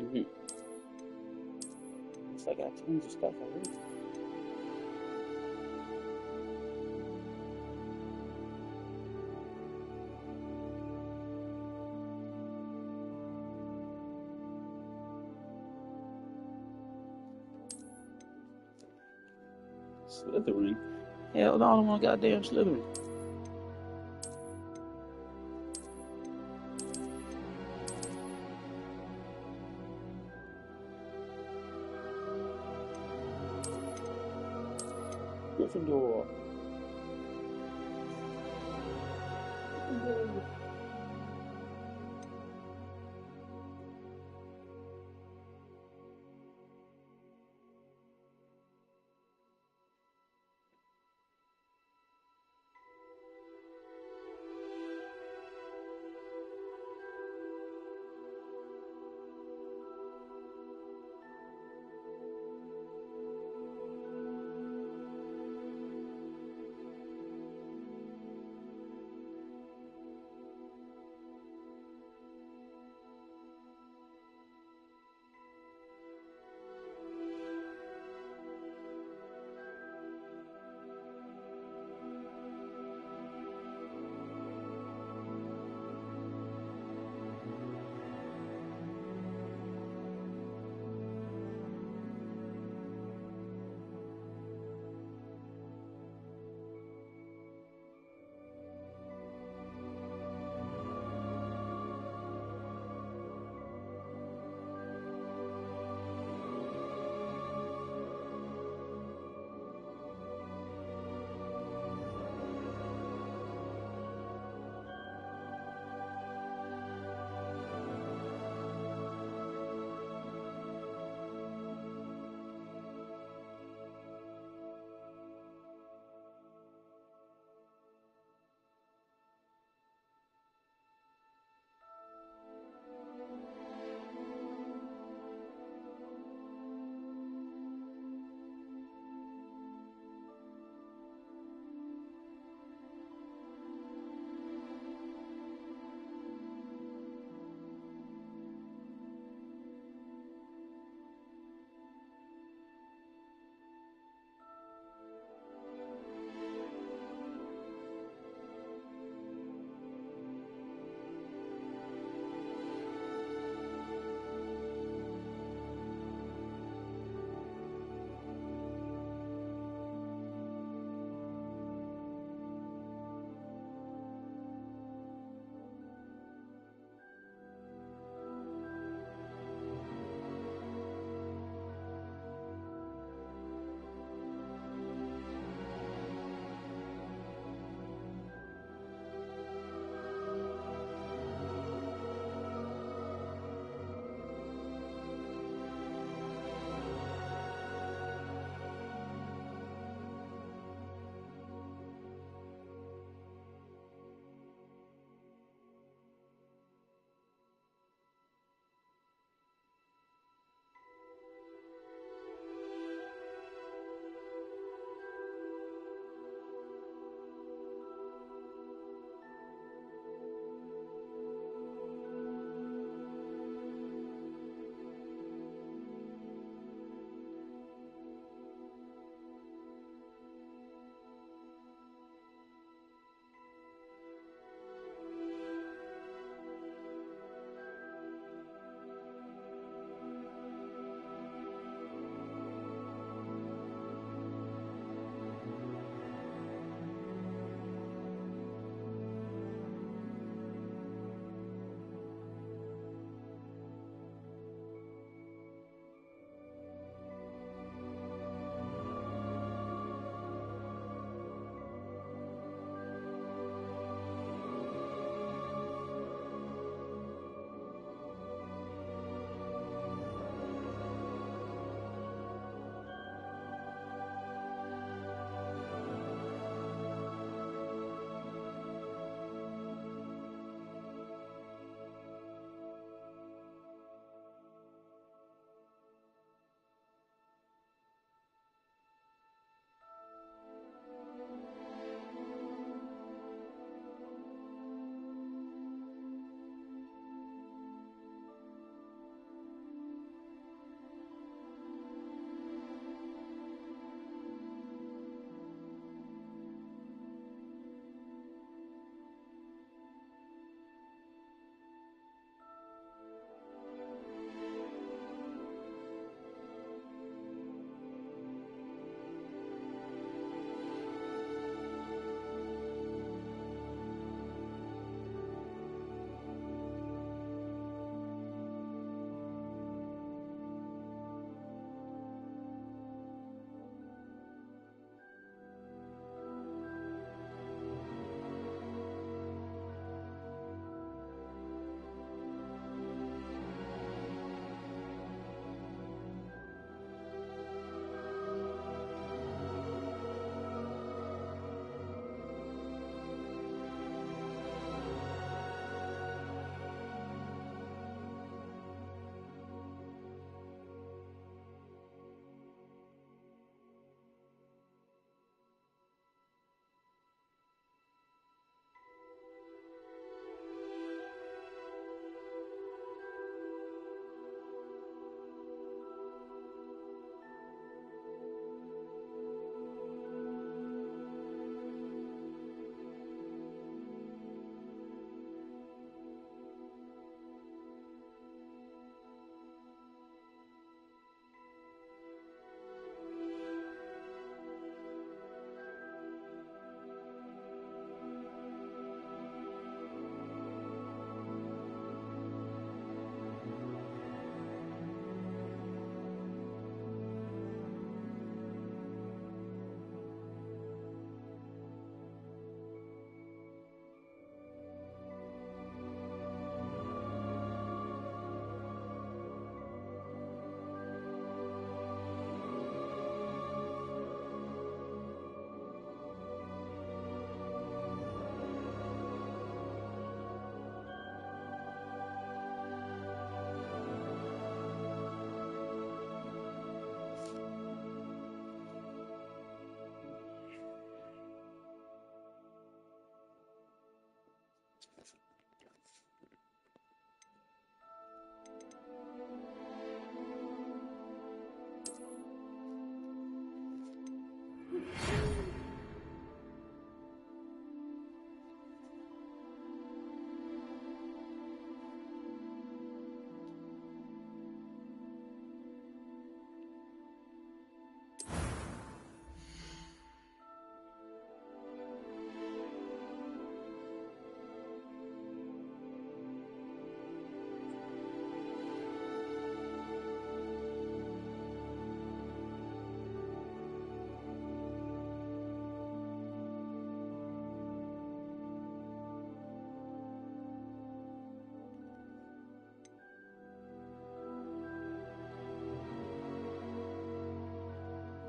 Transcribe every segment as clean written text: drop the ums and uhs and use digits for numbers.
Mm-hmm. Looks like I got tons of stuff already. Slytherin? Hell, no, I don't want goddamn Slytherin. Gryffindor. Gryffindor.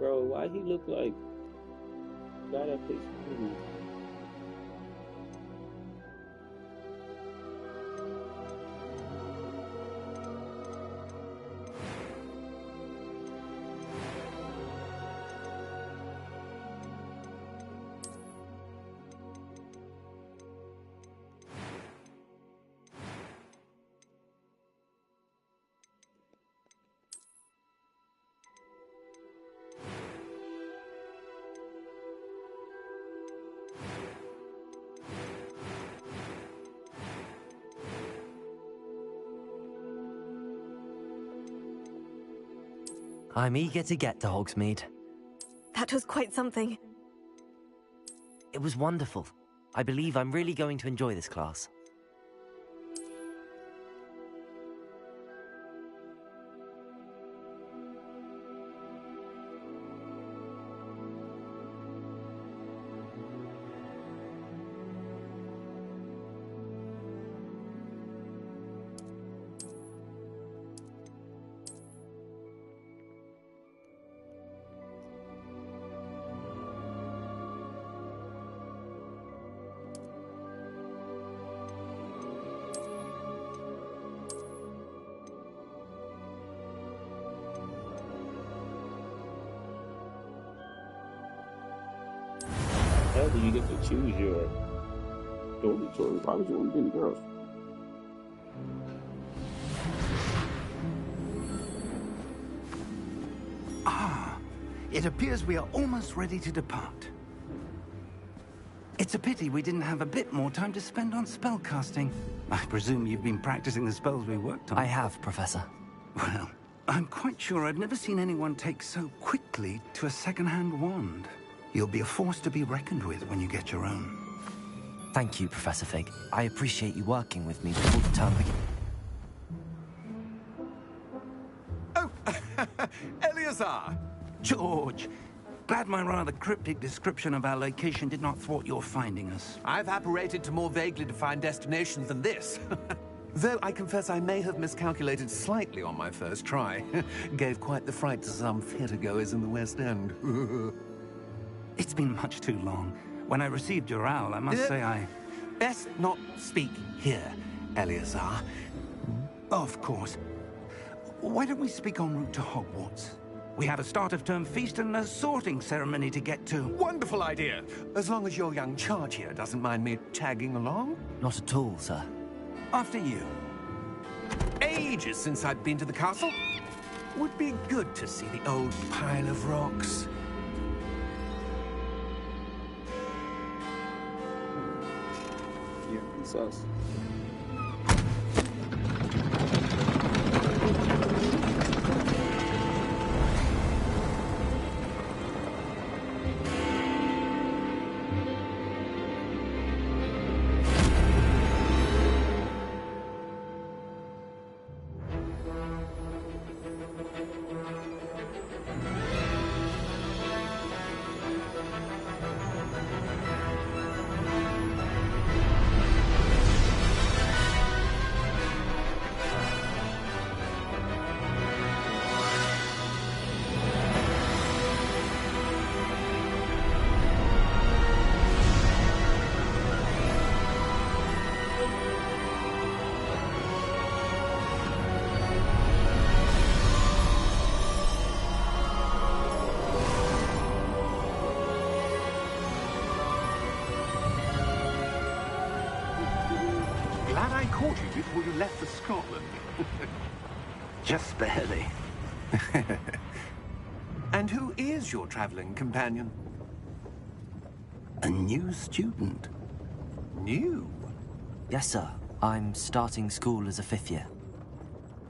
Bro, why he look like guy that plays movies? I'm eager to get to Hogsmeade. That was quite something. It was wonderful. I believe I'm really going to enjoy this class. How do you get to choose your dormitory? Why would you only do the girls? It appears we are almost ready to depart. It's a pity we didn't have a bit more time to spend on spellcasting. I presume you've been practicing the spells we worked on. I have, Professor. Well, I'm quite sure I've never seen anyone take so quickly to a second-hand wand. You'll be a force to be reckoned with when you get your own. Thank you, Professor Fig. I appreciate you working with me before the term begins. Oh, Eleazar! George, glad my rather cryptic description of our location did not thwart your finding us. I've apparated to more vaguely defined destinations than this. Though I confess I may have miscalculated slightly on my first try. Gave quite the fright to some theatre-goers in the West End. It's been much too long. When I received your owl, I must say I... Best not speak here, Eleazar. Of course. Why don't we speak en route to Hogwarts? We have a start-of-term feast and a sorting ceremony to get to. Wonderful idea! As long as your young charge here doesn't mind me tagging along. Not at all, sir. After you. Ages since I've been to the castle. Would be good to see the old pile of rocks. Yeah, it's us. Glad I caught you before you left for Scotland. Just barely. And who is your traveling companion? A new student. New? Yes, sir. I'm starting school as a 5th year.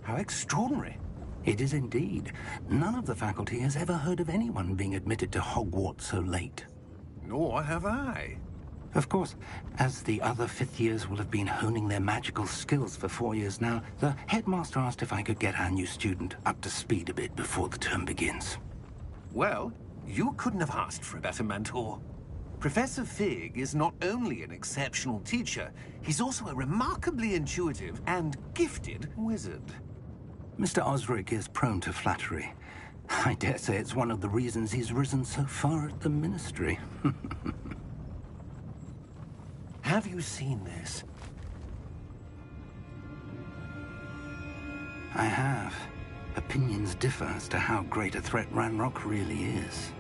How extraordinary. It is indeed. None of the faculty has ever heard of anyone being admitted to Hogwarts so late. Nor have I. Of course, as the other 5th years will have been honing their magical skills for 4 years now, the headmaster asked if I could get our new student up to speed a bit before the term begins. Well, you couldn't have asked for a better mentor. Professor Fig is not only an exceptional teacher, he's also a remarkably intuitive and gifted wizard. Mr. Osric is prone to flattery. I dare say it's one of the reasons he's risen so far at the Ministry. Have you seen this? I have. Opinions differ as to how great a threat Ranrock really is.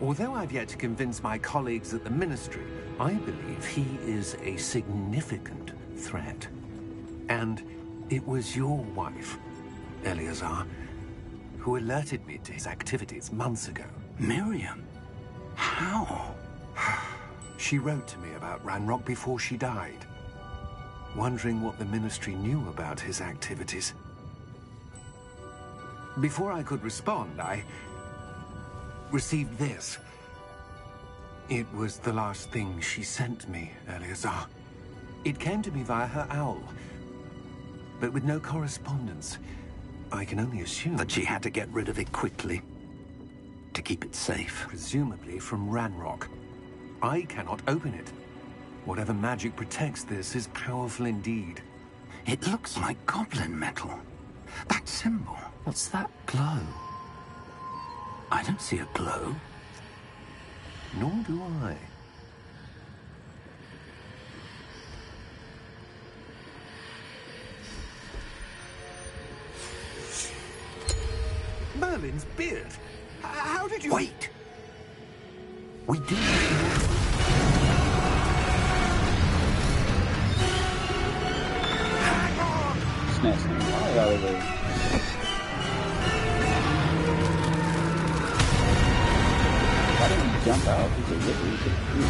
Although I've yet to convince my colleagues at the Ministry, I believe he is a significant threat. And it was your wife, Eleazar, who alerted me to his activities months ago. Miriam? How? She wrote to me about Ranrock before she died, wondering what the Ministry knew about his activities. Before I could respond, I received this. It was the last thing she sent me, Eleazar. It came to me via her owl, but with no correspondence. I can only assume That she had to get rid of it quickly, to keep it safe. presumably from Ranrock. I cannot open it. Whatever magic protects this is powerful indeed. It looks like goblin metal. That symbol. What's that glow? I don't see a glow. Nor do I. Merlin's beard! How did you... Wait! We do. Snatch the fly out of there. Why didn't he jump out? He could literally get through.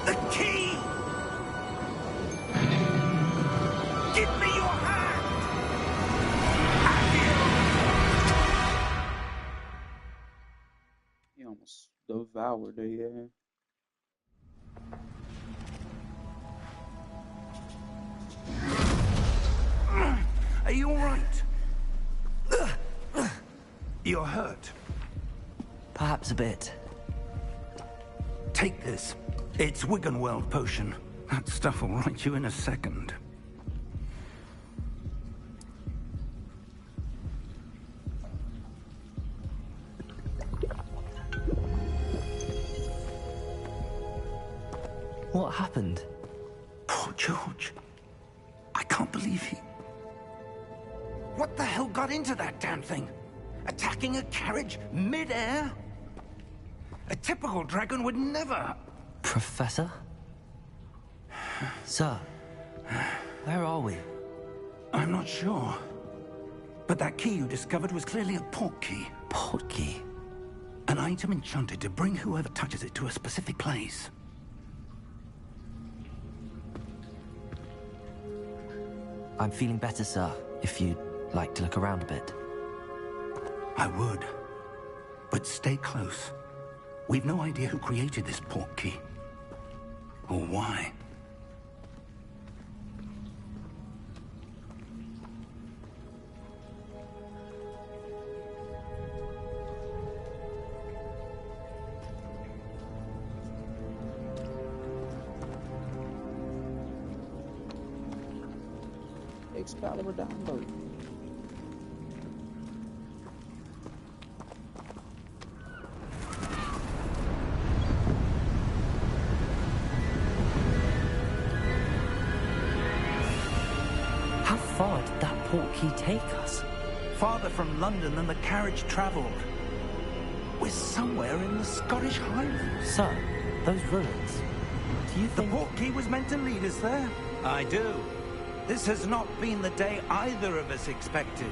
The key! Give me your hand! He almost devoured her, yeah. Are you all right? You're hurt. Perhaps a bit. Take this. It's Wiggenweld potion. That stuff will right you in a second. What happened? Poor George. I can't believe he... What the hell got into that damn thing? Attacking a carriage mid-air? A typical dragon would never... Professor? Sir, where are we? I'm not sure. But that key you discovered was clearly a portkey. Portkey? An item enchanted to bring whoever touches it to a specific place. I'm feeling better, sir, if you'd like to look around a bit. I would. But stay close. We've no idea who created this portkey. Or why. Excalibur download. How far did that portkey take us? Farther from London than the carriage travelled. We're somewhere in the Scottish Highlands. Sir, those ruins. Do you The think... portkey was meant to lead us there? I do. This has not been the day either of us expected.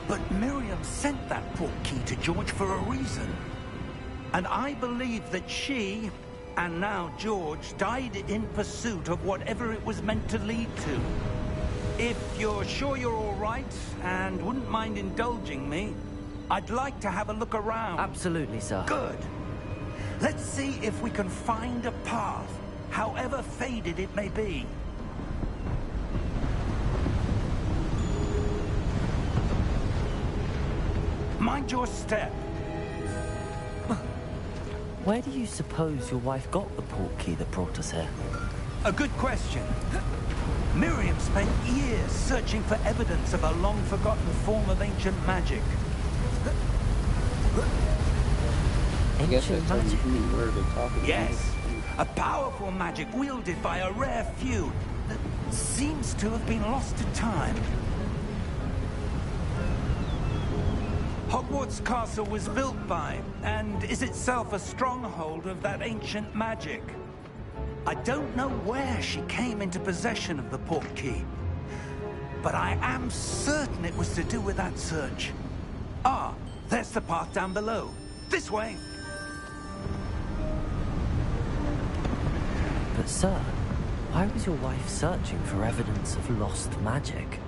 But Miriam sent that portkey to George for a reason. And I believe that she, and now George, died in pursuit of whatever it was meant to lead to. If you're sure you're all right, and wouldn't mind indulging me, I'd like to have a look around. Absolutely, sir. Good. Let's see if we can find a path. however faded it may be. Mind your step. Where do you suppose your wife got the portkey that brought us here? A good question. Miriam spent years searching for evidence of a long-forgotten form of ancient magic. I guess Ancient that's magic? where they're talking. Yes, a powerful magic wielded by a rare few that seems to have been lost to time. Hogwarts Castle was built by, and is itself a stronghold of that ancient magic. I don't know where she came into possession of the portkey, but I am certain it was to do with that search. Ah, there's the path down below. This way! But sir, why was your wife searching for evidence of lost magic?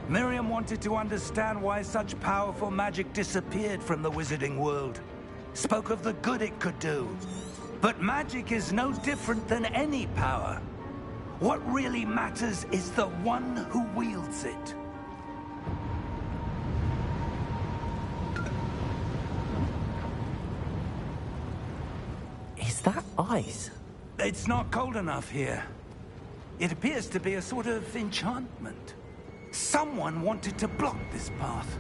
Miriam wanted to understand why such powerful magic disappeared from the wizarding world. Spoke of the good it could do. But magic is no different than any power. What really matters is the one who wields it. Is that ice? It's not cold enough here. It appears to be a sort of enchantment. Someone wanted to block this path.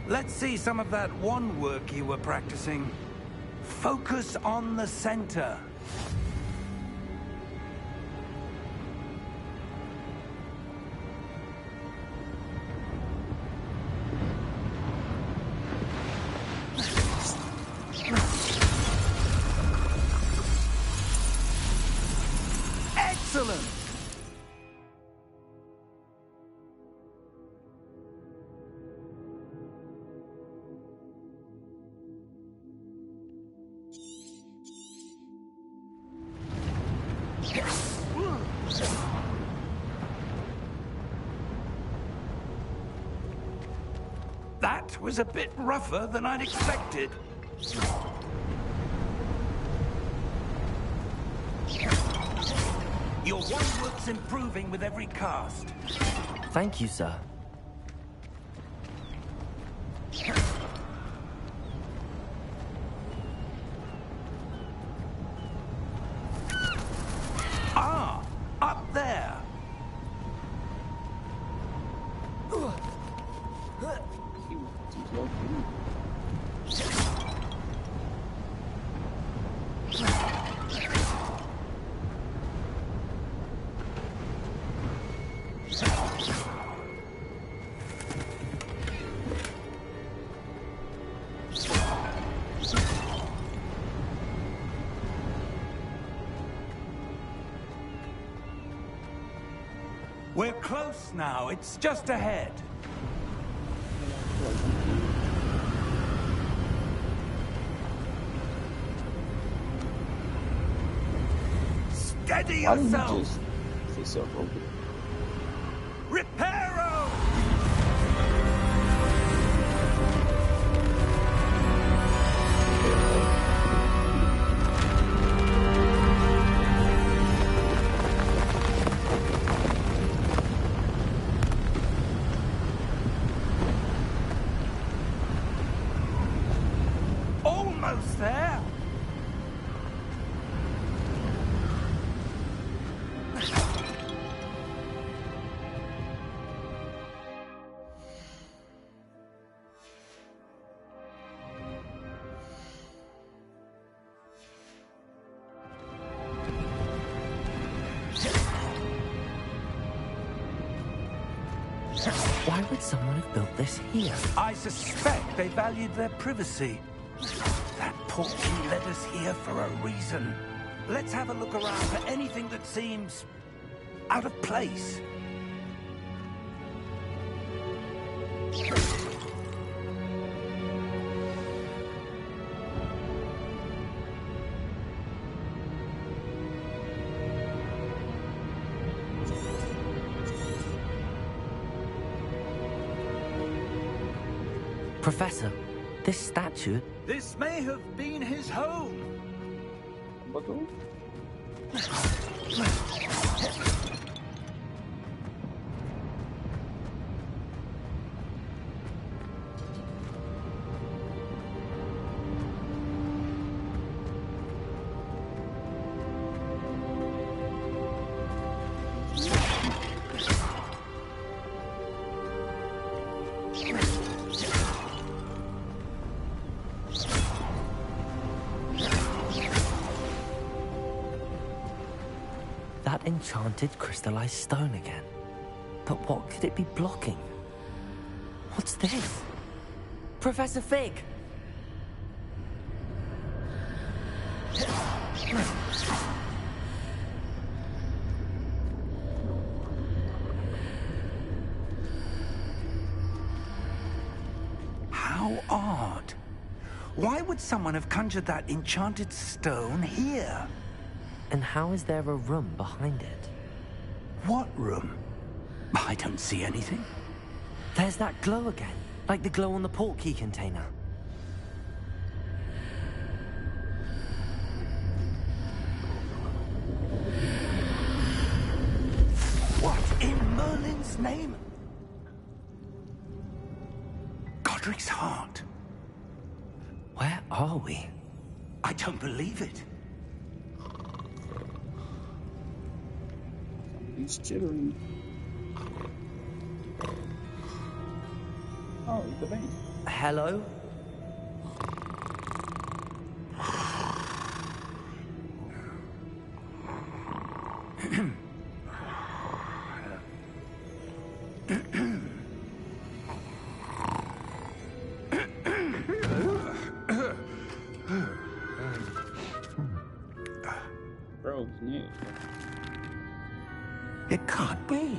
Let's see some of that wand work you were practicing. Focus on the center. Excellent! That was a bit rougher than I'd expected. Your wand work's improving with every cast. Thank you, sir. Ah, up there. He's no food. We're close now. It's just ahead. Steady Why didn't you yourself. just say so open? Reparo! Almost there. Why would someone have built this here? I suspect they valued their privacy. That portkey led us here for a reason. Let's have a look around for anything that seems out of place. Professor, this statue... This may have been his home. What the? That enchanted crystallized stone again. But what could it be blocking? What's this? Professor Fig! How odd. Why would someone have conjured that enchanted stone here? And how is there a room behind it? What room? I don't see anything. There's that glow again, like the glow on the portkey container. What in Merlin's name? Godric's heart. Where are we? I don't believe it. He's jittering. Oh, the bank. Hello? Bro, yeah. It can't be.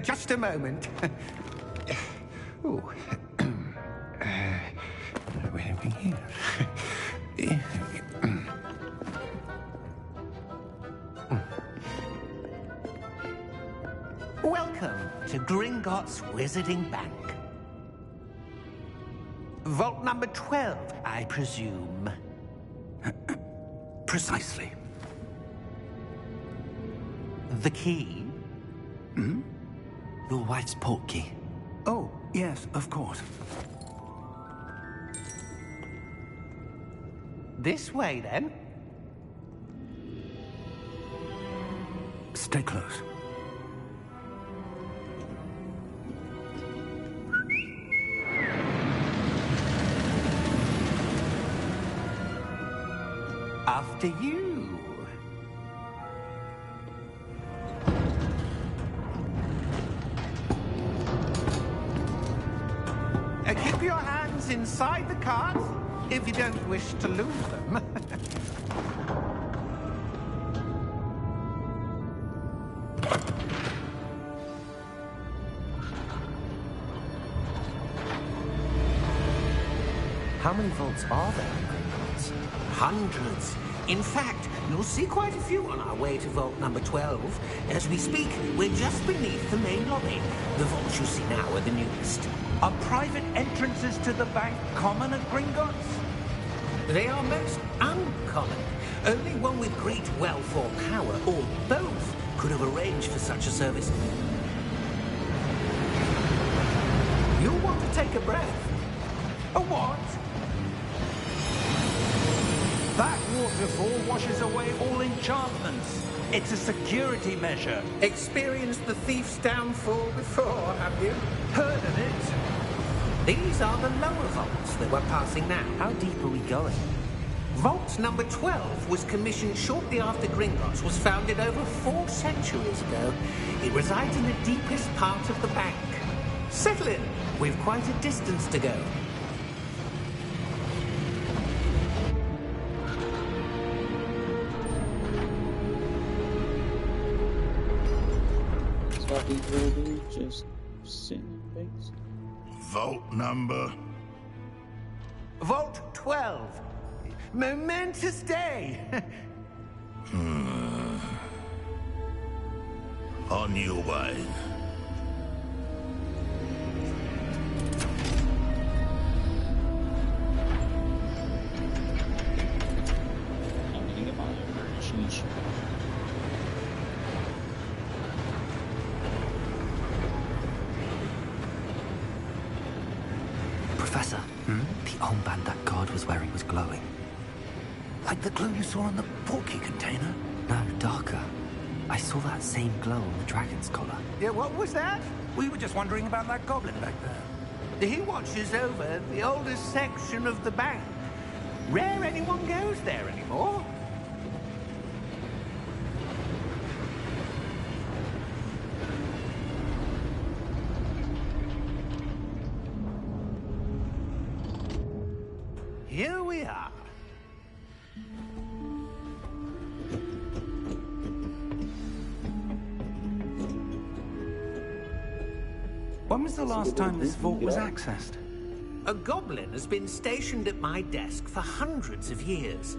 Just a moment. Oh. Where are we here? Welcome to Gringotts Wizarding Bank. Vault number 12, I presume. Precisely. The key? Hmm? Your wife's portkey. Oh, yes, of course. This way, then. Stay close. After you. Keep your hands inside the cards if you don't wish to lose them. How many vaults are there in Gringotts? Hundreds. In fact, you'll see quite a few on our way to vault number 12. As we speak, we're just beneath the main lobby. The vaults you see now are the newest. Are private entrances to the bank common at Gringotts? They are most uncommon. Only one with great wealth or power, or both, could have arranged for such a service. You'll want to take a breath. A what? That waterfall washes away all enchantments. It's a security measure. Experienced the thief's downfall before, have you? Heard of it? These are the lower vaults that we're passing now. How deep are we going? Vault number 12 was commissioned shortly after Gringotts was founded over 4 centuries ago. It resides in the deepest part of the bank. Settle in. We've quite a distance to go. What these will do, just sit in face. Vault number? Vault 12. Momentous day. On your way. Professor, the armband that guard was wearing was glowing. Like the glue you saw in the portkey container? No, darker. I saw that same glow on the dragon's collar. Yeah, what was that? We were just wondering about that goblin back there. He watches over the oldest section of the bank. Rare anyone goes there anymore. Here we are. When was the last time this vault was accessed? A goblin has been stationed at my desk for hundreds of years.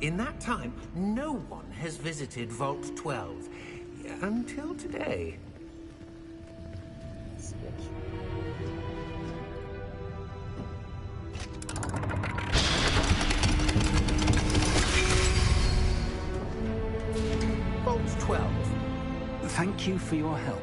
In that time, no one has visited Vault 12. Until today. Vault 12. Thank you for your help.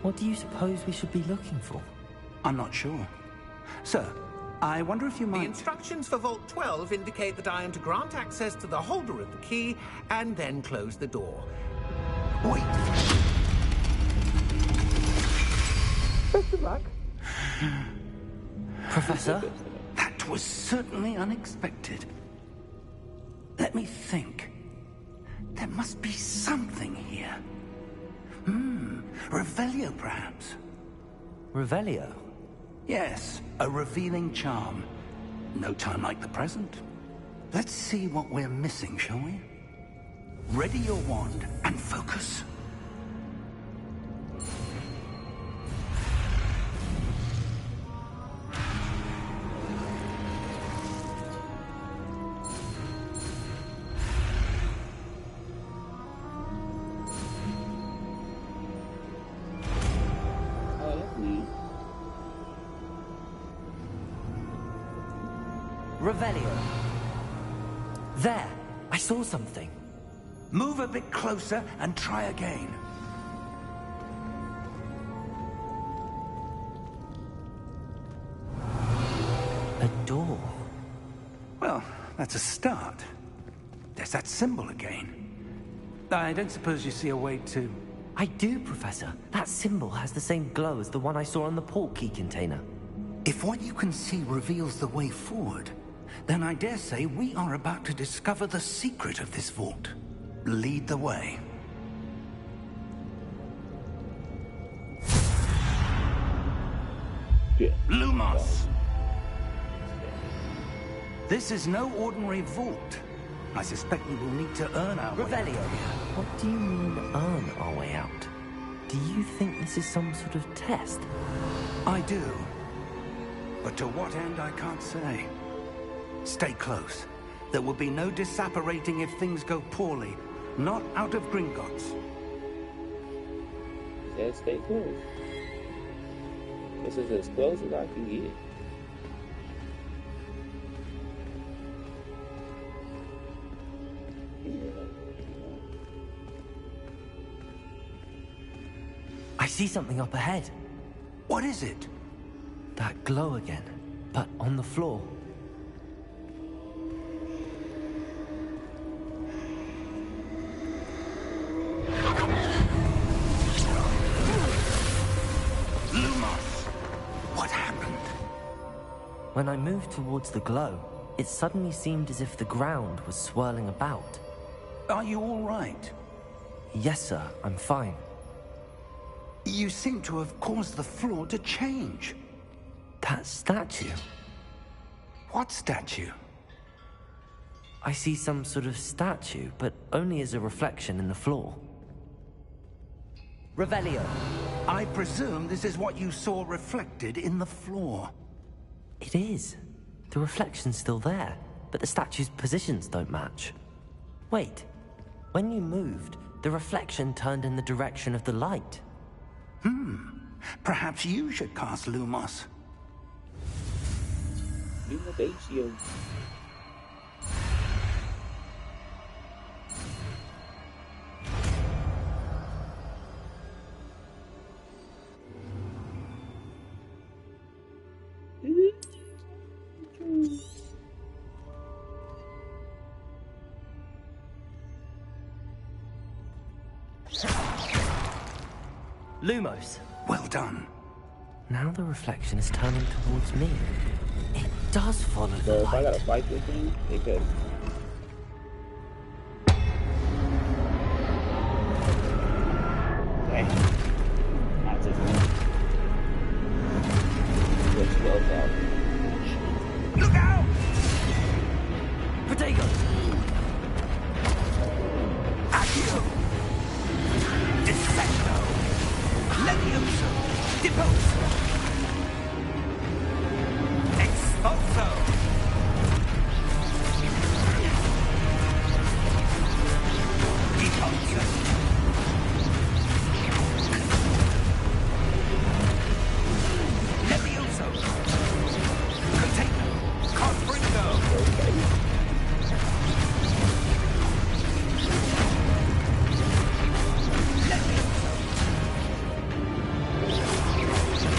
What do you suppose we should be looking for? I'm not sure. Sir, I wonder if you The might... instructions for Vault 12 indicate that I am to grant access to the holder of the key and then close the door. Wait! Best of luck. Professor? That was certainly unexpected. Let me think. There must be something here. Revelio, perhaps? Revelio? Yes, a revealing charm. No time like the present. Let's see what we're missing, shall we? Ready your wand and focus. Revelio. There! I saw something. Move a bit closer and try again. A door. Well, that's a start. There's that symbol again. I don't suppose you see a way to... I do, Professor. That symbol has the same glow as the one I saw on the portkey container. If what you can see reveals the way forward, then I dare say we are about to discover the secret of this vault. Lead the way. Yeah. Lumos! This is no ordinary vault. I suspect we will need to earn our way. Revelio. What do you mean, earn our way out? Do you think this is some sort of test? I do. But to what end, I can't say. Stay close. There will be no disapparating if things go poorly. Not out of Gringotts. Said stay close. This is as close as I can get. I see something up ahead. What is it? That glow again, but on the floor. Lumos! What happened? When I moved towards the glow, it suddenly seemed as if the ground was swirling about. Are you all right? Yes, sir, I'm fine. You seem to have caused the floor to change. That statue. What statue? I see some sort of statue, but only as a reflection in the floor. Revelio. I presume this is what you saw reflected in the floor. It is. The reflection's still there, but the statue's positions don't match. Wait. When you moved, the reflection turned in the direction of the light. Perhaps you should cast Lumos. Lumination. Lumos. Well done. Now the reflection is turning towards me. It does follow the So if I light. gotta fight this thing, they could. Dang. Not just one. Switch gloves out. Look out! Protego! Accio! Dissecto! Levioso! Deposo! Expulso! Deposo! Levioso! Container! Confringo!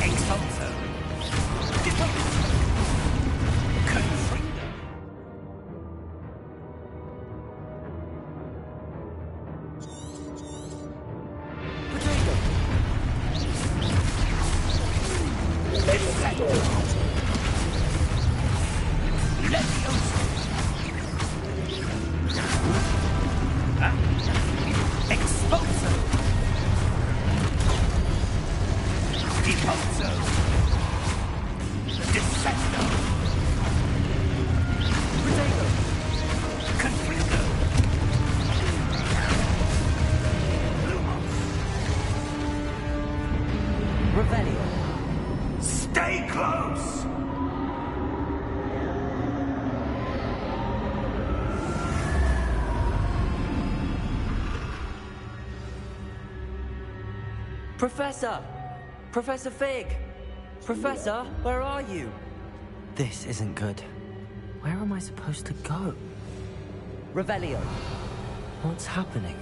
Expulso! Deposo! Confringo! Protego! Dissecto! Levioso! Expulso! Deposo! Dissecto! Protego! Confringo! Lumos! Revelio! Stay close! Professor! Professor Fig! Professor, where are you? This isn't good. Where am I supposed to go? Revelio! What's happening?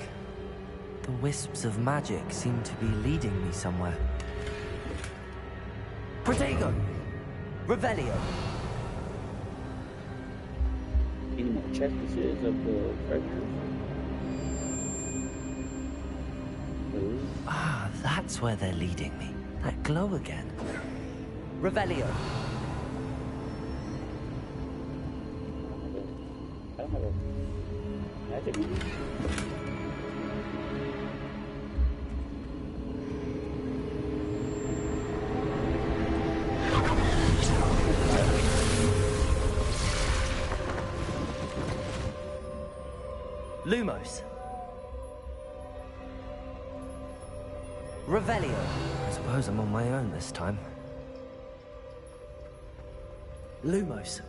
The wisps of magic seem to be leading me somewhere. Protego! Revelio! Any more checklist of the characters? Ooh. Ah, that's where they're leading me. That glow again. Revelio! I don't have a magic one. Lumos! Revelio! I suppose I'm on my own this time. Lumos!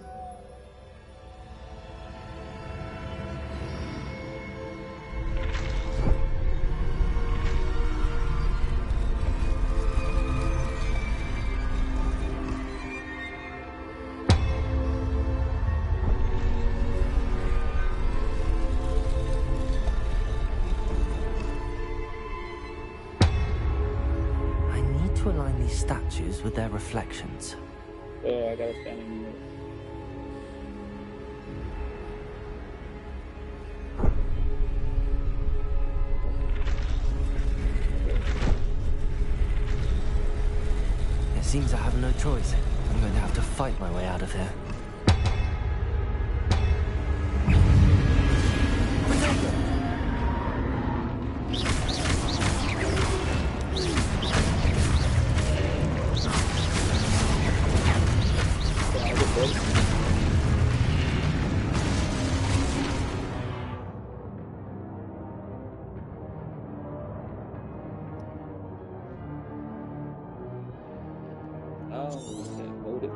I need to align these statues with their reflections. Oh, I gotta stand in here. It seems I have no choice. I'm going to have to fight my way out of here. Oh, okay, hold it.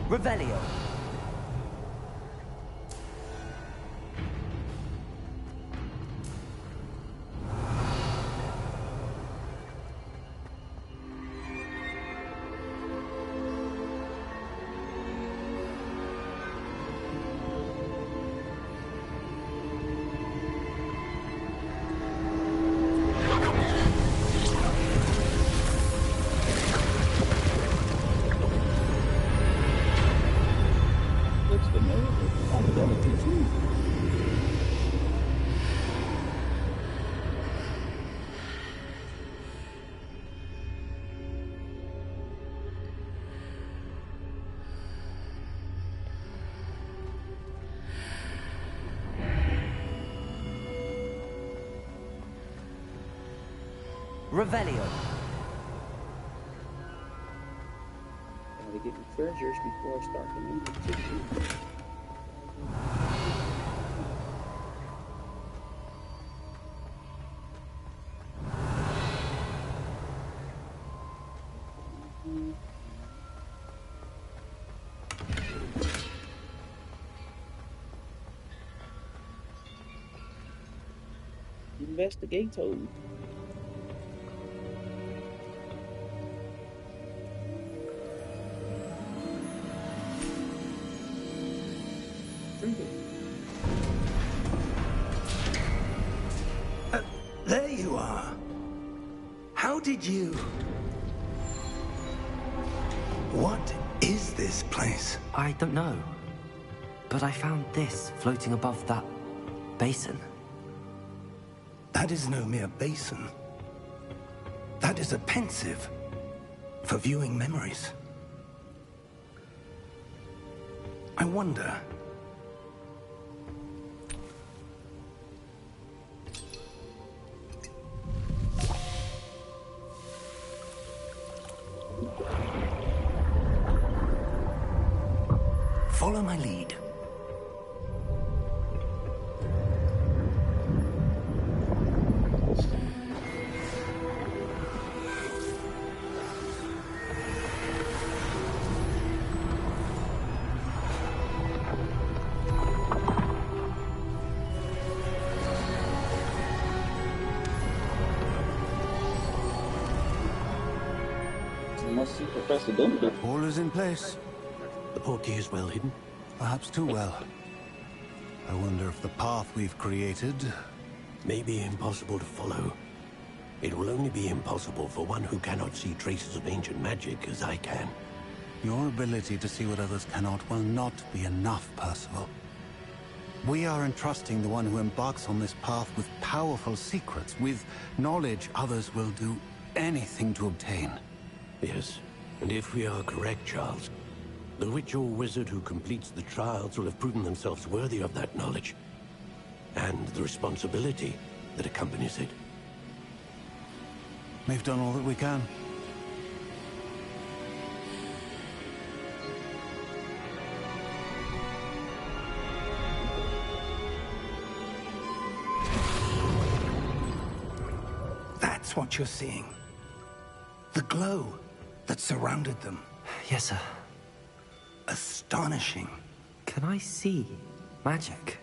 Revelio. Revelio. Gotta get the treasures before I start the new activity. Investigate. There you are. How did you... What is this place? I don't know. But I found this floating above that basin. That is no mere basin. That is a pensive for viewing memories. I wonder... Follow my lead. Must see Professor Dumbledore. All is in place. The portkey is well hidden. Perhaps too well. I wonder if the path we've created... May be impossible to follow. It will only be impossible for one who cannot see traces of ancient magic as I can. Your ability to see what others cannot will not be enough, Percival. We are entrusting the one who embarks on this path with powerful secrets, with knowledge others will do anything to obtain. Yes, and if we are correct, Charles, the witch or wizard who completes the trials will have proven themselves worthy of that knowledge, and the responsibility that accompanies it. We've done all that we can. That's what you're seeing. The glow that surrounded them. Yes, sir. Astonishing. Can I see magic?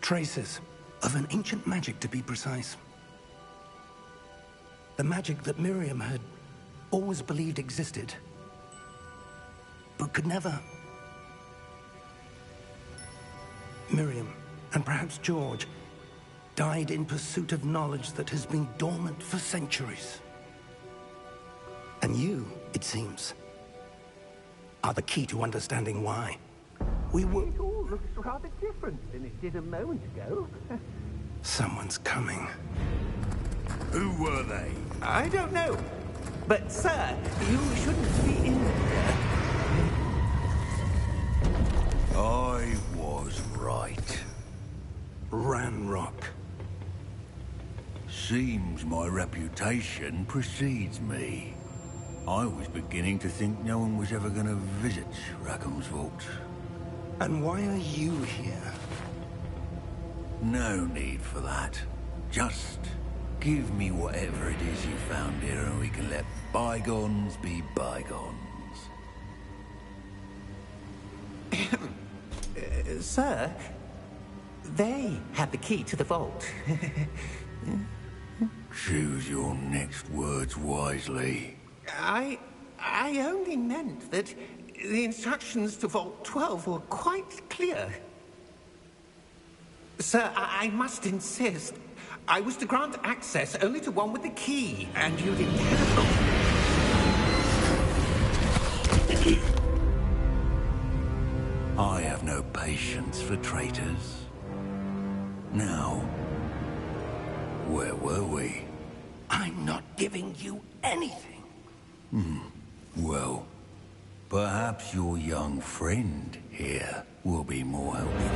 Traces of an ancient magic, to be precise. The magic that Miriam had always believed existed, but could never. Miriam, and perhaps George, died in pursuit of knowledge that has been dormant for centuries. And you, it seems, are the key to understanding why. We were... It all looks rather different than it did a moment ago. Someone's coming. Who were they? I don't know. But, sir, you shouldn't be in here. I was right. Ranrock. Seems my reputation precedes me. I was beginning to think no one was ever going to visit Rackham's vault. And why are you here? No need for that. Just give me whatever it is you found here and we can let bygones be bygones. Sir, they had the key to the vault. Choose your next words wisely. I only meant that the instructions to Vault 12 were quite clear. Sir, I must insist. I was to grant access only to one with the key, and you didn't have I have no patience for traitors. Now, where were we? I'm not giving you anything. Well, perhaps your young friend here will be more helpful.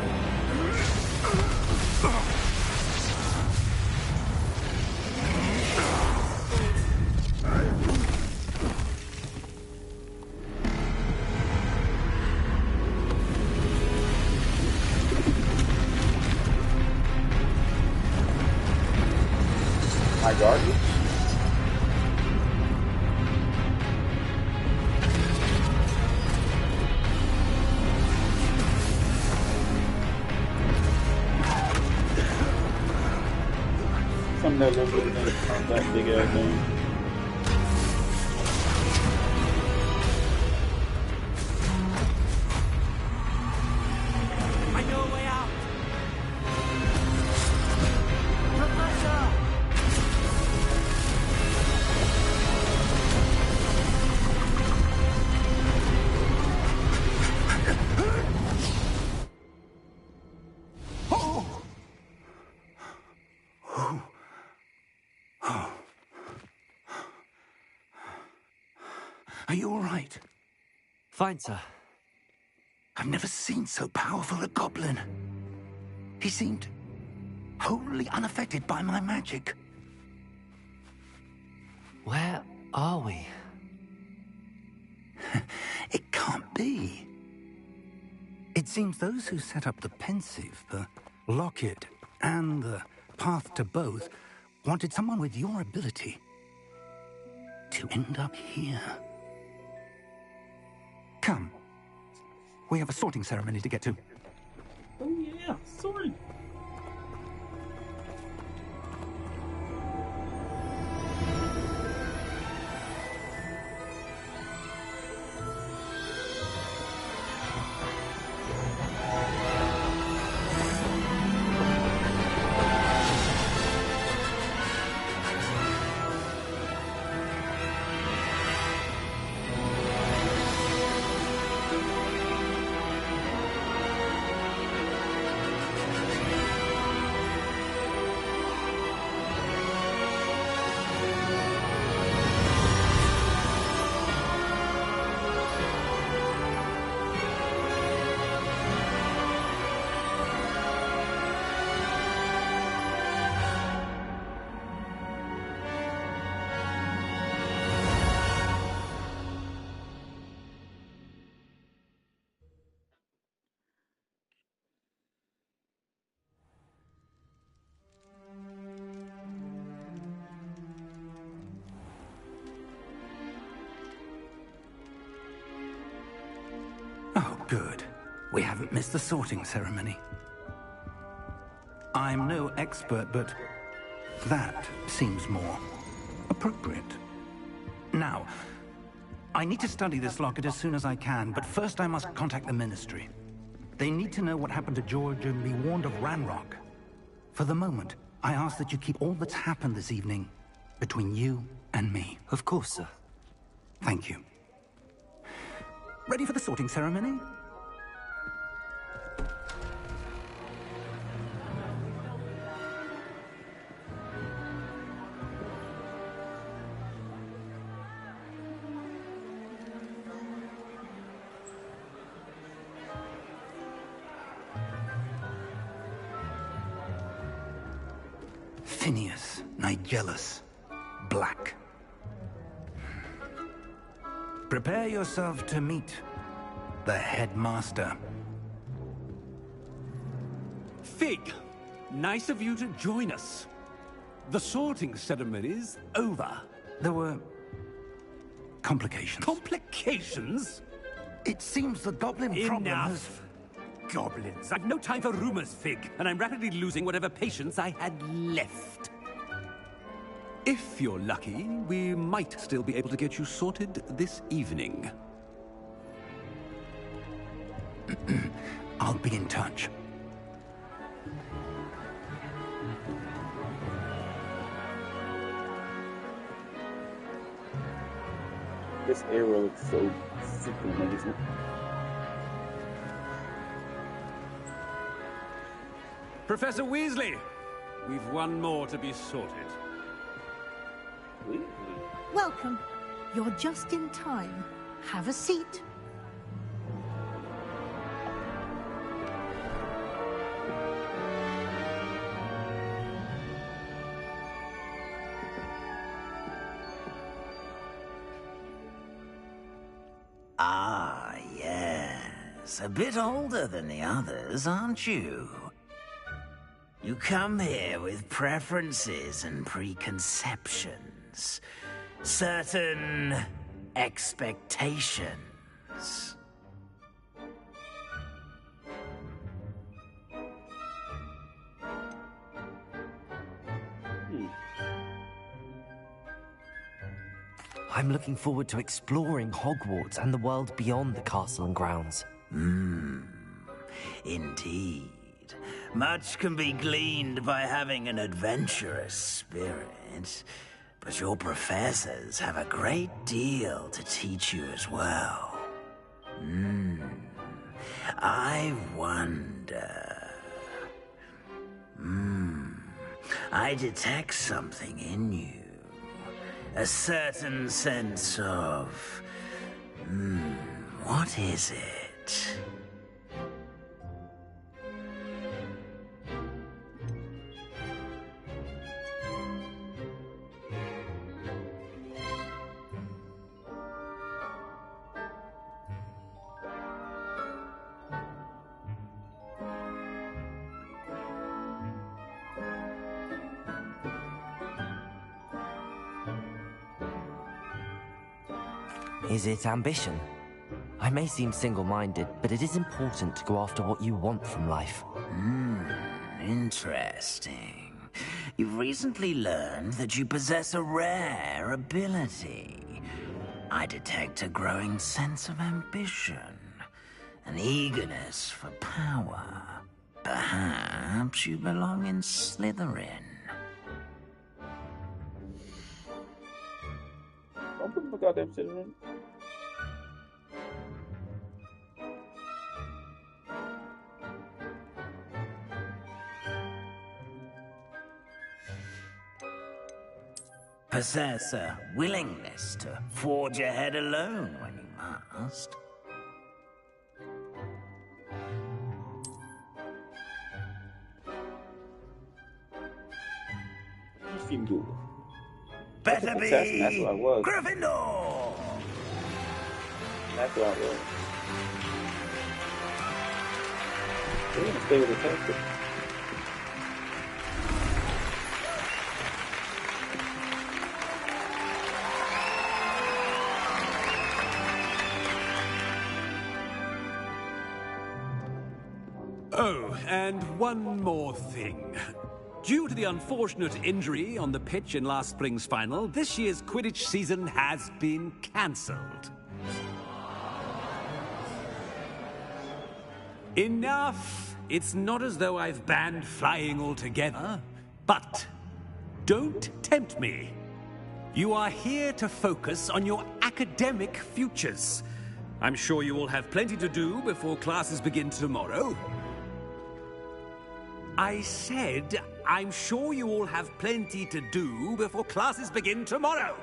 My garbage? Some that little bit of that big ass thing. I know a way out! Professor! Are you all right? Fine, sir. I've never seen so powerful a goblin. He seemed wholly unaffected by my magic. Where are we? It can't be. It seems those who set up the Pensieve, the Locket, and the Path to Both wanted someone with your ability to end up here. Come. We have a sorting ceremony to get to. Oh yeah, sorry. Oh, good. We haven't missed the sorting ceremony. I'm no expert, but that seems more appropriate. Now, I need to study this locket as soon as I can, but first I must contact the Ministry. They need to know what happened to George and be warned of Ranrock. For the moment, I ask that you keep all that's happened this evening between you and me. Of course, sir. Thank you. Ready for the sorting ceremony? Phineas Nigellus Black. Prepare yourself to meet the headmaster. Fig, nice of you to join us. The sorting ceremony's over. There were complications. Complications? It seems the goblin problem has... Enough. goblins! I've no time for rumors, Fig, and I'm rapidly losing whatever patience I had left. If you're lucky, we might still be able to get you sorted this evening. I'll be in touch. This era looks so super amazing. Professor Weasley! We've one more to be sorted. Welcome. You're just in time. Have a seat. Ah, yes. A bit older than the others, aren't you? You come here with preferences and preconceptions. Certain expectations. I'm looking forward to exploring Hogwarts and the world beyond the castle and grounds. Indeed. Much can be gleaned by having an adventurous spirit, but your professors have a great deal to teach you as well. I wonder... I detect something in you. A certain sense of... what is it? Is it ambition? I may seem single-minded, but it is important to go after what you want from life. Interesting. You've recently learned that you possess a rare ability. I detect a growing sense of ambition, an eagerness for power. Perhaps you belong in Slytherin. Don't put my goddamn shit in. Possess a willingness to forge ahead alone when you must. You seem good. Better be That's what I was. Gryffindor! That's what I was. We're gonna stay with the tactic. Oh, and one more thing. Due to the unfortunate injury on the pitch in last spring's final, this year's Quidditch season has been cancelled. Enough! It's not as though I've banned flying altogether, but don't tempt me. You are here to focus on your academic futures. I'm sure you all have plenty to do before classes begin tomorrow. I said, I'm sure you all have plenty to do before classes begin tomorrow.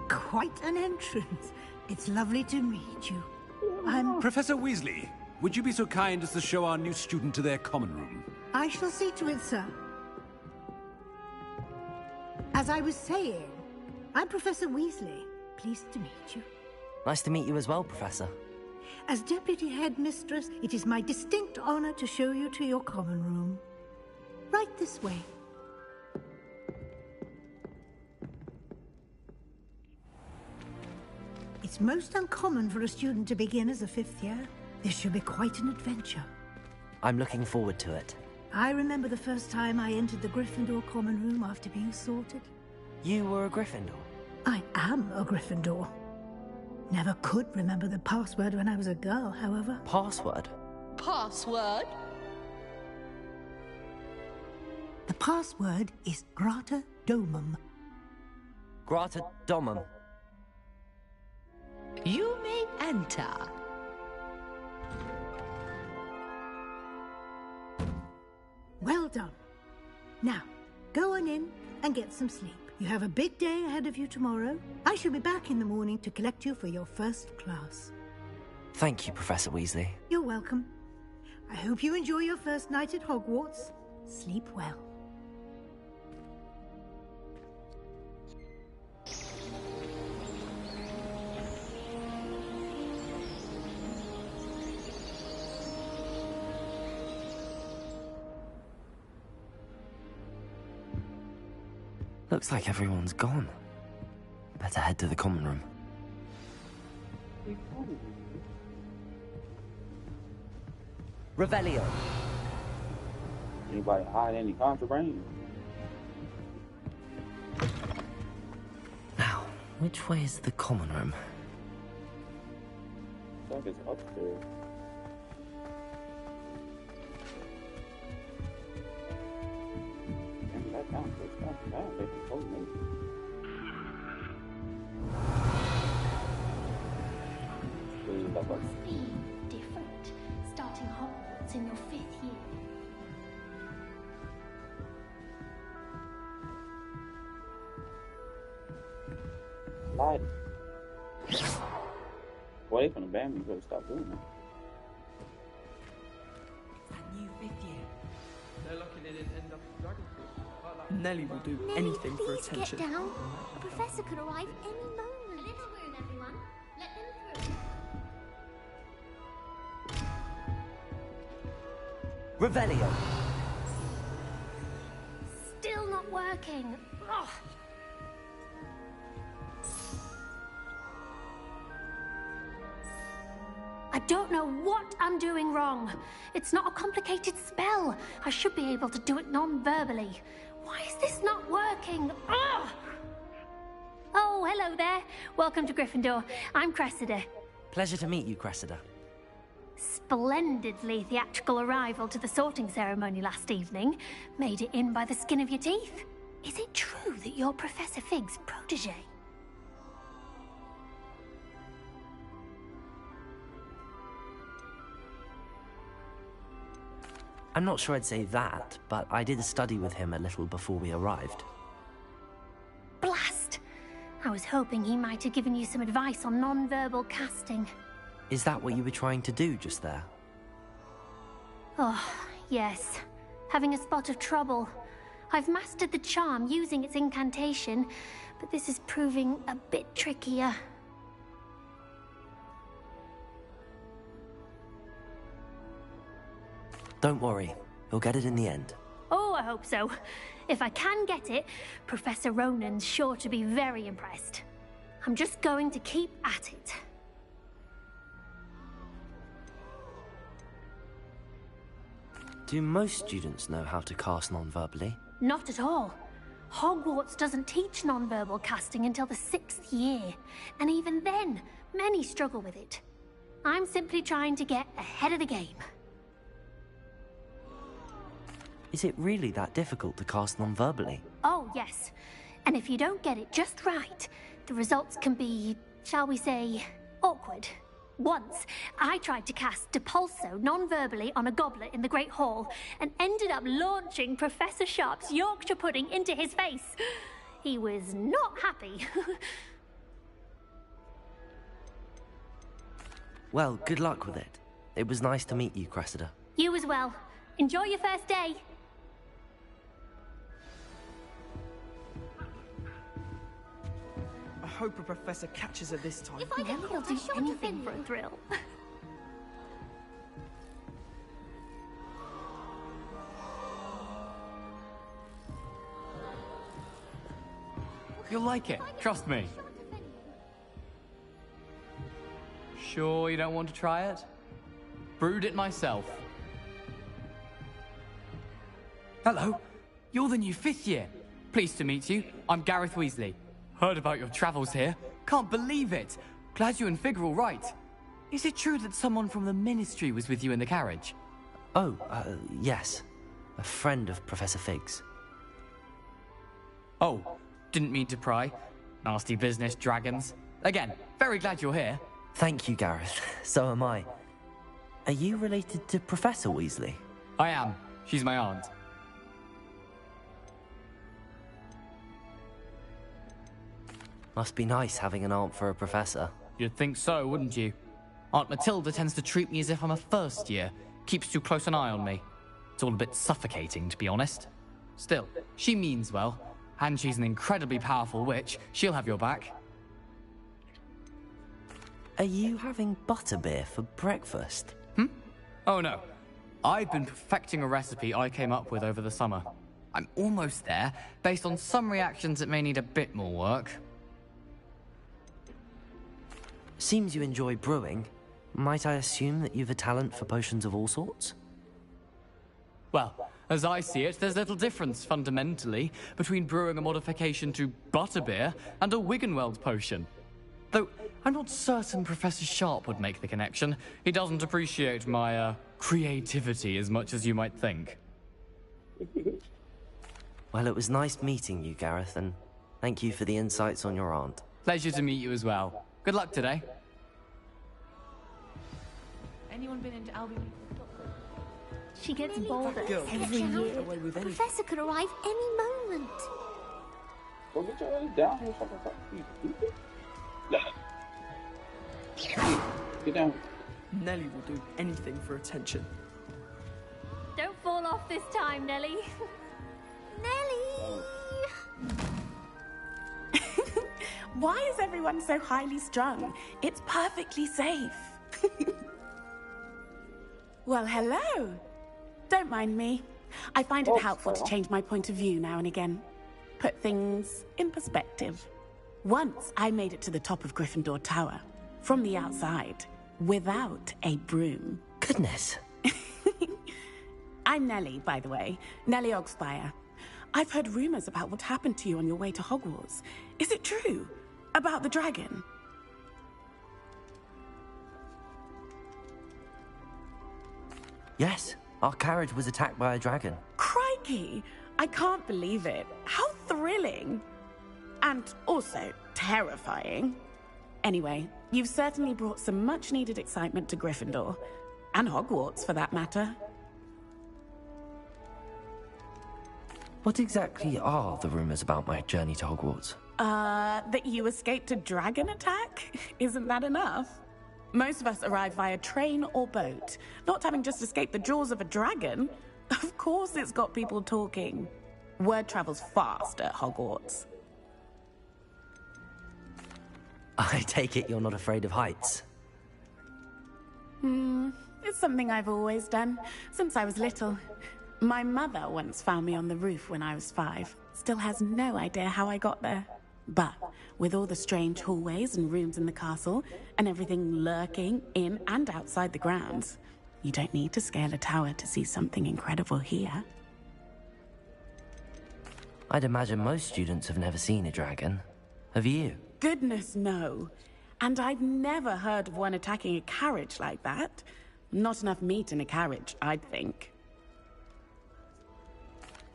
Quite an entrance. It's lovely to meet you. I'm... Professor Weasley, would you be so kind as to show our new student to their common room? I shall see to it, sir. As I was saying, I'm Professor Weasley. Pleased to meet you. Nice to meet you as well, Professor. As Deputy Headmistress, it is my distinct honor to show you to your common room. Right this way. It's most uncommon for a student to begin as a 5th year. This should be quite an adventure. I'm looking forward to it. I remember the first time I entered the Gryffindor common room after being sorted. You were a Gryffindor? I am a Gryffindor. Never could remember the password when I was a girl, however. Password? Password? The password is Grata Domum. Grata Domum. You may enter. Well done. Now, go on in and get some sleep. You have a big day ahead of you tomorrow. I shall be back in the morning to collect you for your first class. Thank you, Professor Weasley. You're welcome. I hope you enjoy your first night at Hogwarts. Sleep well. Looks like everyone's gone. Better head to the common room. Revelio. Anybody hide any contraband? Now, which way is the common room? I think it's upstairs. Must be different, starting Hogwarts in your 5th year. Lied. Well, they finna ban me, you better stop doing that. That new 5th year. They're lucky they didn't end up in Dragonfield. Nelly will do anything for attention. Get down. A professor could arrive any moment. A little room, everyone. Let them through. Revelio. Still not working. Ugh. I don't know what I'm doing wrong. It's not a complicated spell. I should be able to do it non-verbally. Why is this not working? Ugh. Oh, hello there. Welcome to Gryffindor. I'm Cressida. Pleasure to meet you, Cressida. Splendidly theatrical arrival to the sorting ceremony last evening. Made it in by the skin of your teeth. Is it true that you're Professor Fig's protege? I'm not sure I'd say that, but I did study with him a little before we arrived. Blast! I was hoping he might have given you some advice on non-verbal casting. Is that what you were trying to do just there? Oh, yes. Having a spot of trouble. I've mastered the charm using its incantation, but this is proving a bit trickier. Don't worry, you'll get it in the end. Oh, I hope so. If I can get it, Professor Ronan's sure to be very impressed. I'm just going to keep at it. Do most students know how to cast non-verbally? Not at all. Hogwarts doesn't teach non-verbal casting until the 6th year, and even then, many struggle with it. I'm simply trying to get ahead of the game. Is it really that difficult to cast non-verbally? Oh, yes. And if you don't get it just right, the results can be, shall we say, awkward. Once, I tried to cast Depulso non-verbally on a goblet in the Great Hall and ended up launching Professor Sharp's Yorkshire pudding into his face. He was not happy. Well, good luck with it. It was nice to meet you, Cressida. You as well. Enjoy your first day. I hope a professor catches her this time. If I get caught, I'll do anything for a thrill. You'll like it, trust me. Sure you don't want to try it? Brewed it myself. Hello, you're the new 5th year. Pleased to meet you. I'm Gareth Weasley. Heard about your travels here. Can't believe it. Glad you and Fig are all right. Is it true that someone from the Ministry was with you in the carriage? Oh, yes. A friend of Professor Fig's. Oh, didn't mean to pry. Nasty business, dragons. Again, very glad you're here. Thank you, Gareth. So am I. Are you related to Professor Weasley? I am. She's my aunt. Must be nice having an aunt for a professor. You'd think so, wouldn't you? Aunt Matilda tends to treat me as if I'm a first year. Keeps too close an eye on me. It's all a bit suffocating, to be honest. Still, she means well. And she's an incredibly powerful witch. She'll have your back. Are you having butterbeer for breakfast? Oh no. I've been perfecting a recipe I came up with over the summer. I'm almost there. Based on some reactions, it may need a bit more work. Seems you enjoy brewing. Might I assume that you've a talent for potions of all sorts? Well, as I see it, there's little difference, fundamentally, between brewing a modification to butterbeer and a Wiggenweld potion. Though, I'm not certain Professor Sharp would make the connection. He doesn't appreciate my, creativity as much as you might think. Well, it was nice meeting you, Gareth, and thank you for the insights on your aunt. Pleasure to meet you as well. Good luck today. Anyone been into Albany? She gets bolder girl every can't year. get away with anything. Professor could arrive any moment. Go get your ass down here, fucking Get down. Nelly will do anything for attention. Don't fall off this time, Nelly. Nelly! Why is everyone so highly strung? It's perfectly safe. Well, hello. Don't mind me. I find it helpful to change my point of view now and again. Put things in perspective. Once I made it to the top of Gryffindor Tower, from the outside, without a broom. Goodness. I'm Nelly, by the way. Nelly Oggspire. I've heard rumors about what happened to you on your way to Hogwarts. Is it true? About the dragon? Yes, our carriage was attacked by a dragon. Crikey! I can't believe it. How thrilling! And also terrifying. Anyway, you've certainly brought some much-needed excitement to Gryffindor. And Hogwarts, for that matter. What exactly are the rumors about my journey to Hogwarts? That you escaped a dragon attack? Isn't that enough? Most of us arrive via train or boat, not having just escaped the jaws of a dragon. Of course it's got people talking. Word travels fast at Hogwarts. I take it you're not afraid of heights? It's something I've always done, since I was little. My mother once found me on the roof when I was 5. Still has no idea how I got there. But with all the strange hallways and rooms in the castle, and everything lurking in and outside the grounds, you don't need to scale a tower to see something incredible here. I'd imagine most students have never seen a dragon. Have you? Goodness, no. And I've never heard of one attacking a carriage like that. Not enough meat in a carriage, I'd think.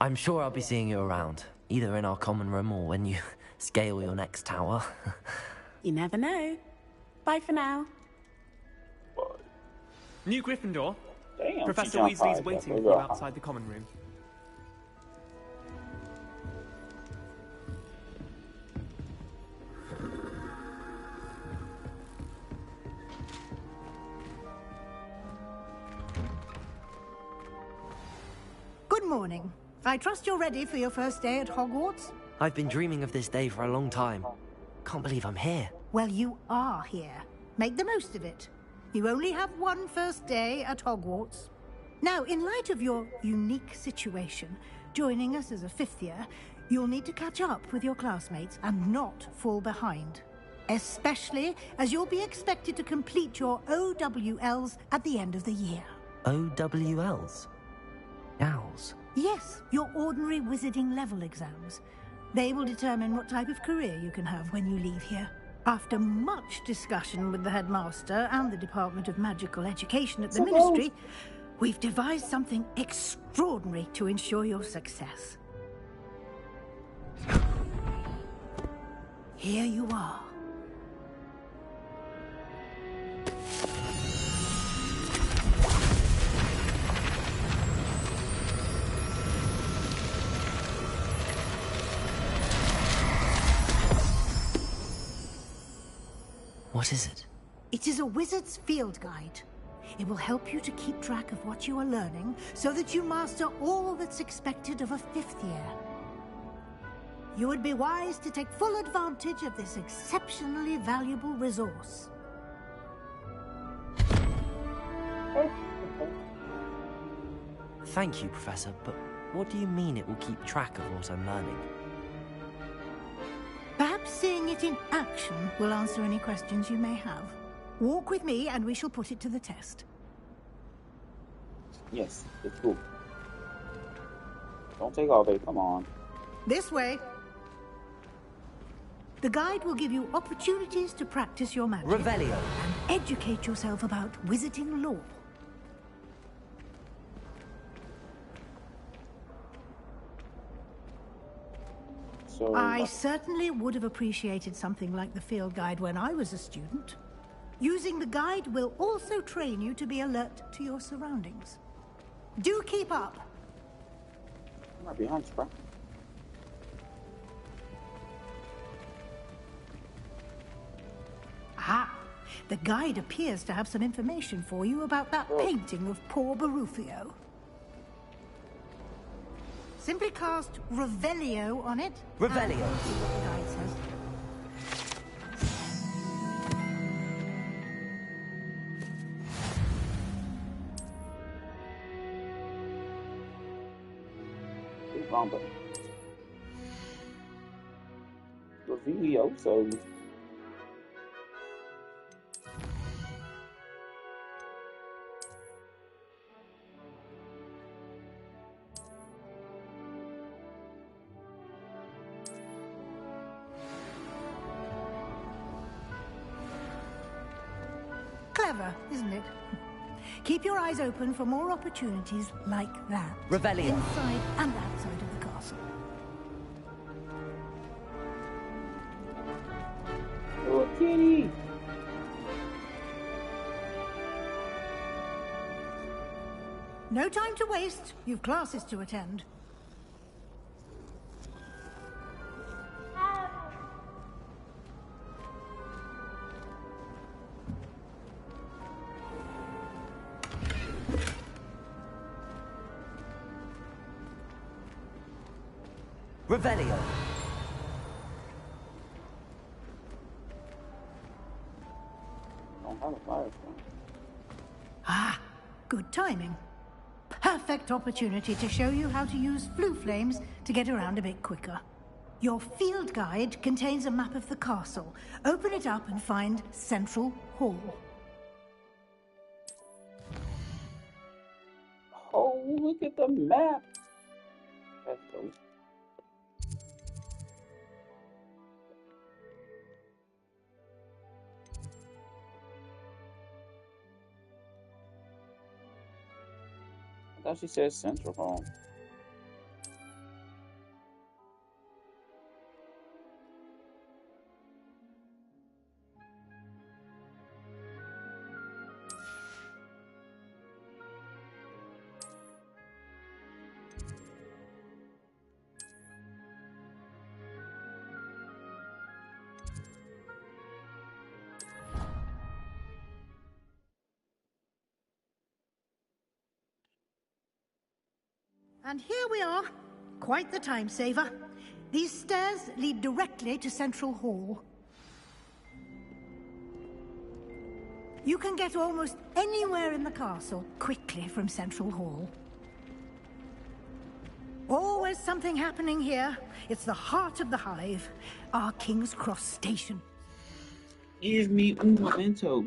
I'm sure I'll be seeing you around, either in our common room or when you scale your next tower. You never know. Bye for now. New Gryffindor. Damn, Professor Weasley's waiting for you outside the common room. Good morning. I trust you're ready for your first day at Hogwarts? I've been dreaming of this day for a long time. Can't believe I'm here. Well, you are here. Make the most of it. You only have one first day at Hogwarts. Now, in light of your unique situation, joining us as a 5th year, you'll need to catch up with your classmates and not fall behind. especially as you'll be expected to complete your OWLs at the end of the year. OWLs? Owls? Yes, your ordinary wizarding level exams. They will determine what type of career you can have when you leave here. After much discussion with the headmaster and the Department of Magical Education at the Ministry, we've devised something extraordinary to ensure your success. Here you are. What is it? It is a wizard's field guide. It will help you to keep track of what you are learning so that you master all that's expected of a 5th year. You would be wise to take full advantage of this exceptionally valuable resource. Thank you, Professor, but what do you mean it will keep track of what I'm learning? Perhaps seeing it in action will answer any questions you may have. Walk with me and we shall put it to the test. Yes, it's cool. Don't take all day, come on. This way. The guide will give you opportunities to practice your magic. Revelio. And educate yourself about wizarding lore. So, I certainly would have appreciated something like the field guide when I was a student. Using the guide will also train you to be alert to your surroundings. Do keep up. I'm right behind you, bro. Ah, the guide appears to have some information for you about that painting of poor Barufio. Simply cast Revelio on it. Revelio. And see what the guide says. Bomba. Revelio, so Clever, isn't it? Keep your eyes open for more opportunities like that. Revelio. Inside and outside of the castle. Oh, kitty! No time to waste. You've classes to attend. Revelio. Don't have a firestone. Ah, good timing. Perfect opportunity to show you how to use flue flames to get around a bit quicker. Your field guide contains a map of the castle. Open it up and find Central Hall. Oh, look at the map. That's dope. I thought she said Central Hall. And here we are. Quite the time saver. These stairs lead directly to Central Hall. You can get almost anywhere in the castle quickly from Central Hall. Always something happening here. It's the heart of the Hive, our King's Cross station. Give me un momento.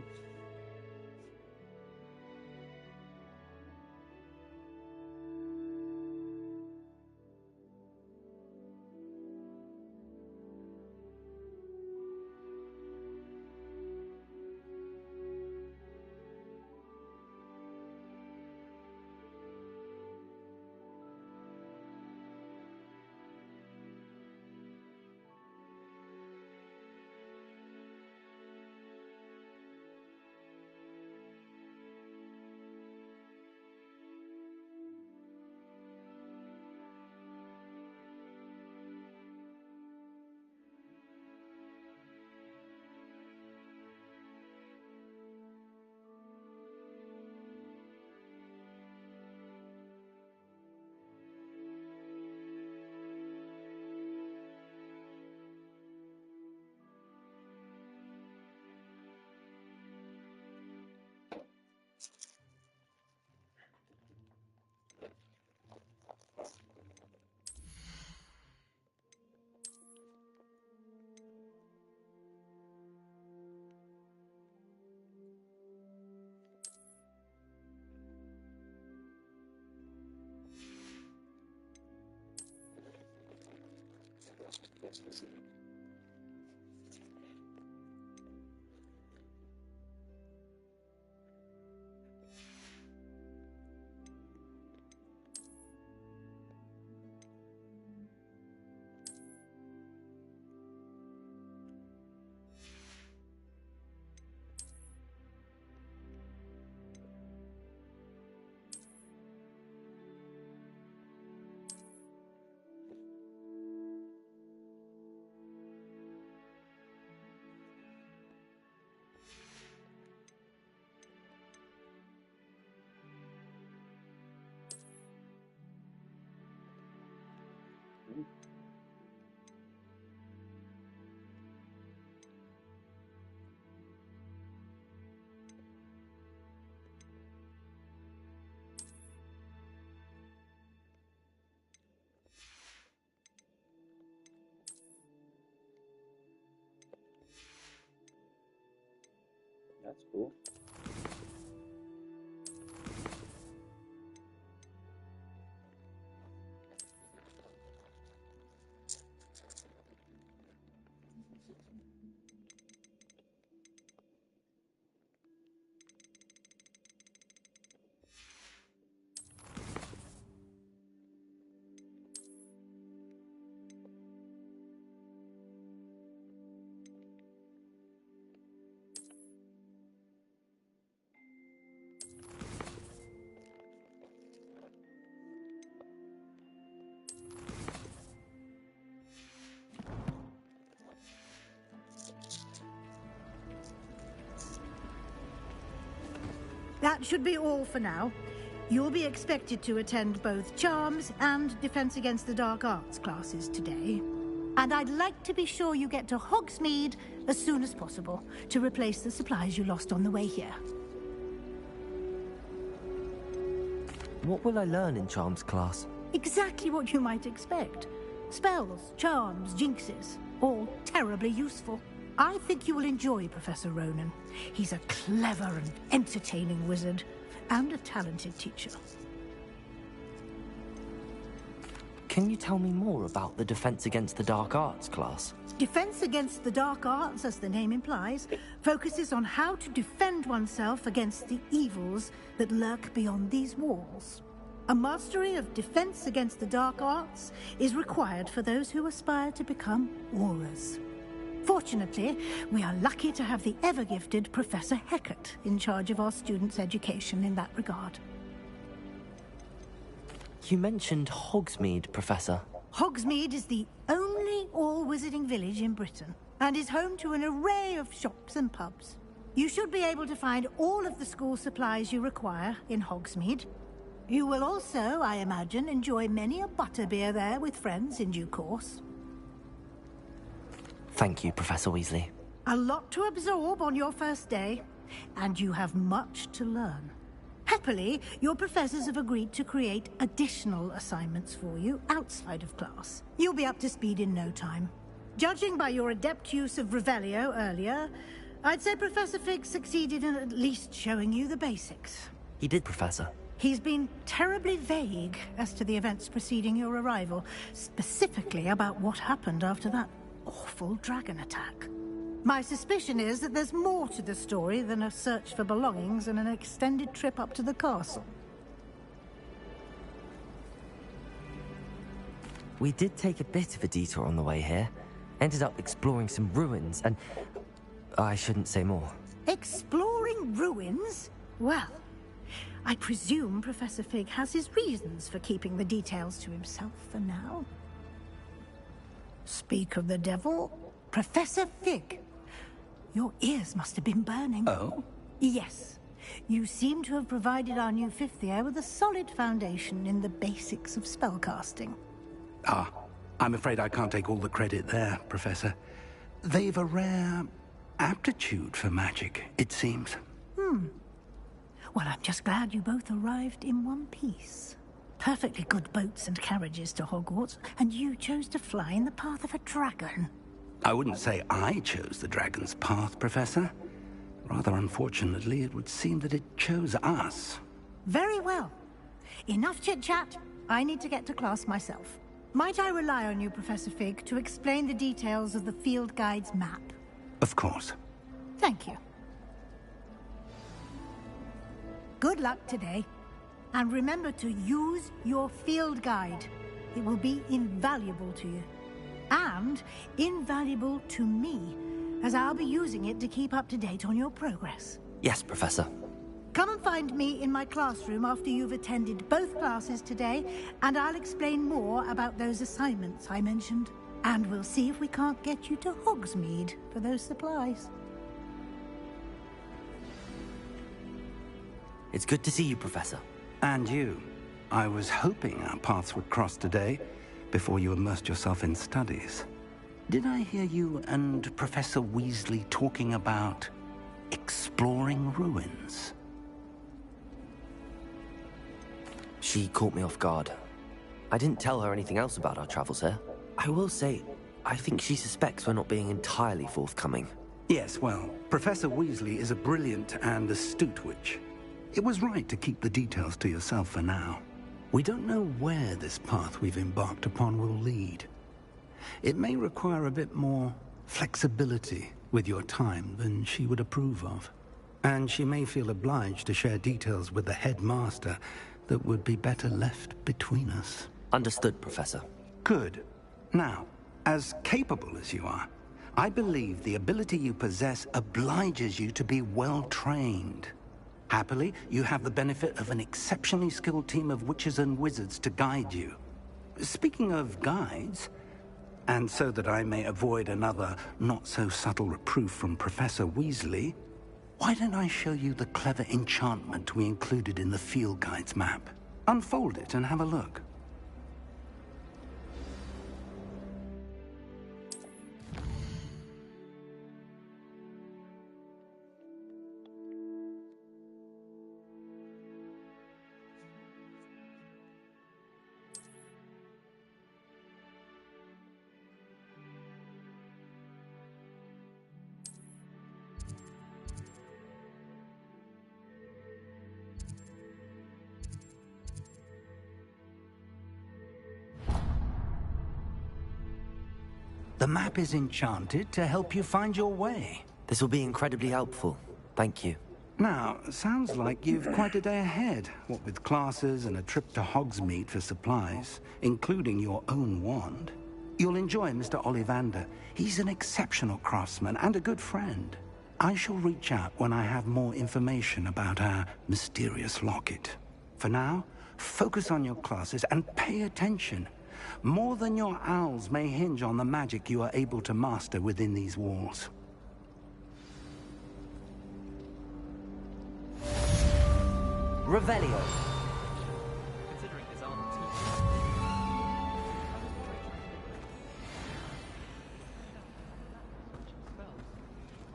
That's cool. That should be all for now. You'll be expected to attend both Charms and Defense Against the Dark Arts classes today. And I'd like to be sure you get to Hogsmeade as soon as possible to replace the supplies you lost on the way here. What will I learn in Charms class? Exactly what you might expect. Spells, charms, jinxes, all terribly useful. I think you will enjoy Professor Ronen. He's a clever and entertaining wizard, and a talented teacher. Can you tell me more about the Defense Against the Dark Arts class? Defense Against the Dark Arts, as the name implies, focuses on how to defend oneself against the evils that lurk beyond these walls. A mastery of Defense Against the Dark Arts is required for those who aspire to become Aurors. Fortunately, we are lucky to have the ever-gifted Professor Hecat in charge of our students' education in that regard. You mentioned Hogsmeade, Professor. Hogsmeade is the only all-wizarding village in Britain, and is home to an array of shops and pubs. You should be able to find all of the school supplies you require in Hogsmeade. You will also, I imagine, enjoy many a butterbeer there with friends in due course. Thank you, Professor Weasley. A lot to absorb on your first day, and you have much to learn. Happily, your professors have agreed to create additional assignments for you outside of class. You'll be up to speed in no time. Judging by your adept use of Revelio earlier, I'd say Professor Fig succeeded in at least showing you the basics. He did, Professor. He's been terribly vague as to the events preceding your arrival, specifically about what happened after that awful dragon attack. My suspicion is that there's more to the story than a search for belongings and an extended trip up to the castle. We did take a bit of a detour on the way here. Ended up exploring some ruins, and I shouldn't say more. Exploring ruins? Well, I presume Professor Fig has his reasons for keeping the details to himself for now. Speak of the devil, Professor Fig. Your ears must have been burning. Oh? Yes. You seem to have provided our new fifth year with a solid foundation in the basics of spellcasting. Ah, I'm afraid I can't take all the credit there, Professor. They've a rare aptitude for magic, it seems. Well, I'm just glad you both arrived in one piece. Perfectly good boats and carriages to Hogwarts, and you chose to fly in the path of a dragon. I wouldn't say I chose the dragon's path, Professor. Rather unfortunately, it would seem that it chose us. Very well. Enough chit-chat. I need to get to class myself. Might I rely on you, Professor Fig, to explain the details of the field guide's map? Of course. Thank you. Good luck today. And remember to use your field guide. It will be invaluable to you. And invaluable to me, as I'll be using it to keep up to date on your progress. Yes, Professor. Come and find me in my classroom after you've attended both classes today, and I'll explain more about those assignments I mentioned. And we'll see if we can't get you to Hogsmeade for those supplies. It's good to see you, Professor. And you. I was hoping our paths would cross today, before you immersed yourself in studies. Did I hear you and Professor Weasley talking about exploring ruins? She caught me off guard. I didn't tell her anything else about our travels here. I will say, I think she suspects we're not being entirely forthcoming. Yes, well, Professor Weasley is a brilliant and astute witch. It was right to keep the details to yourself for now. We don't know where this path we've embarked upon will lead. It may require a bit more flexibility with your time than she would approve of. And she may feel obliged to share details with the headmaster that would be better left between us. Understood, Professor. Good. Now, as capable as you are, I believe the ability you possess obliges you to be well trained. Happily, you have the benefit of an exceptionally skilled team of witches and wizards to guide you. Speaking of guides, and so that I may avoid another not-so-subtle reproof from Professor Weasley, why don't I show you the clever enchantment we included in the field guide's map? Unfold it and have a look. The map is enchanted to help you find your way. This will be incredibly helpful. Thank you. Now, sounds like you've quite a day ahead, what with classes and a trip to Hogsmeade for supplies, including your own wand. You'll enjoy Mr. Ollivander. He's an exceptional craftsman and a good friend. I shall reach out when I have more information about our mysterious locket. For now, focus on your classes and pay attention. More than your owls may hinge on the magic you are able to master within these walls. Revelio. Considering his armor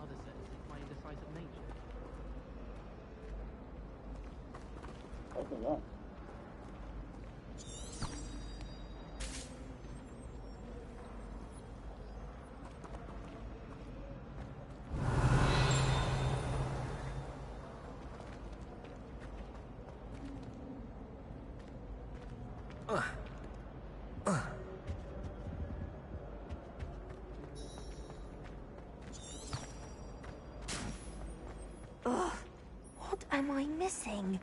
Others said it's my indecisive nature. Okay, yeah. missing?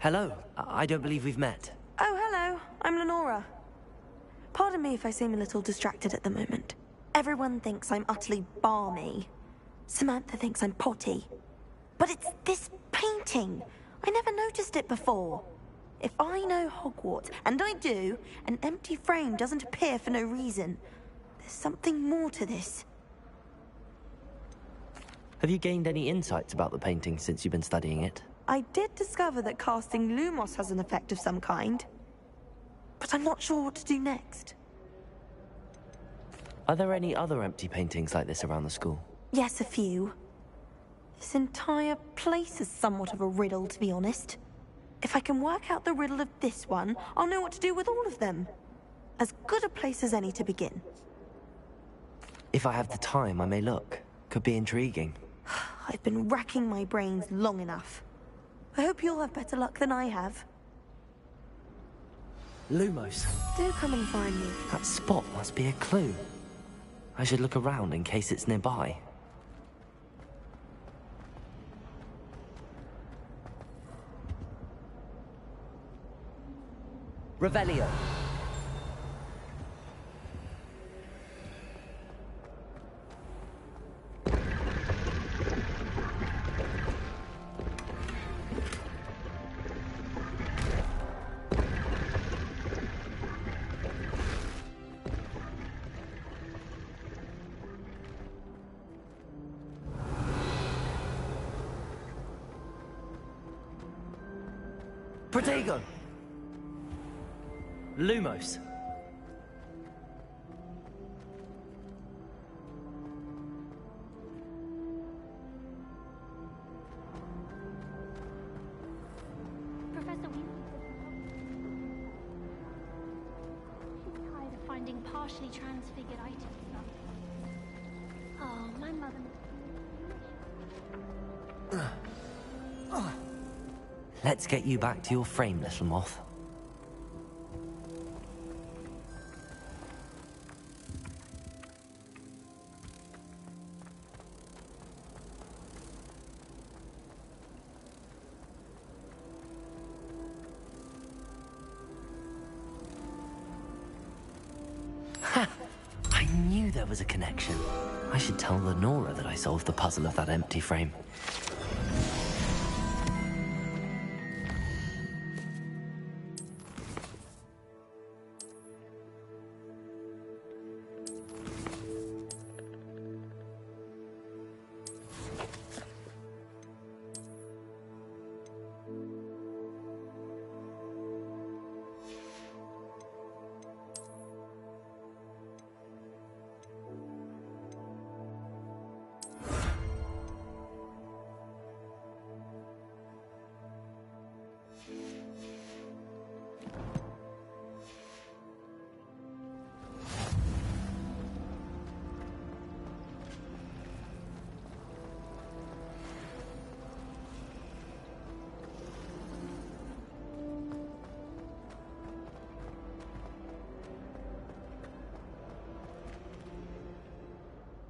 Hello. I don't believe we've met. Oh, hello. I'm Lenora. Pardon me if I seem a little distracted at the moment. Everyone thinks I'm utterly balmy. Samantha thinks I'm potty. But it's this painting. I never noticed it before. If I know Hogwarts, and I do, an empty frame doesn't appear for no reason. There's something more to this. Have you gained any insights about the painting since you've been studying it? I did discover that casting Lumos has an effect of some kind. But I'm not sure what to do next. Are there any other empty paintings like this around the school? Yes, a few. This entire place is somewhat of a riddle, to be honest. If I can work out the riddle of this one, I'll know what to do with all of them. As good a place as any to begin. If I have the time, I may look. Could be intriguing. I've been racking my brains long enough. I hope you'll have better luck than I have. Lumos. Do come and find me. That spot must be a clue. I should look around in case it's nearby. Revelio. Protego! Lumos. Professor Weasley. She's tired of finding partially transfigured items. Oh, my mother. Let's get you back to your frame, little moth. Ha! I knew there was a connection. I should tell Lenora that I solved the puzzle of that empty frame.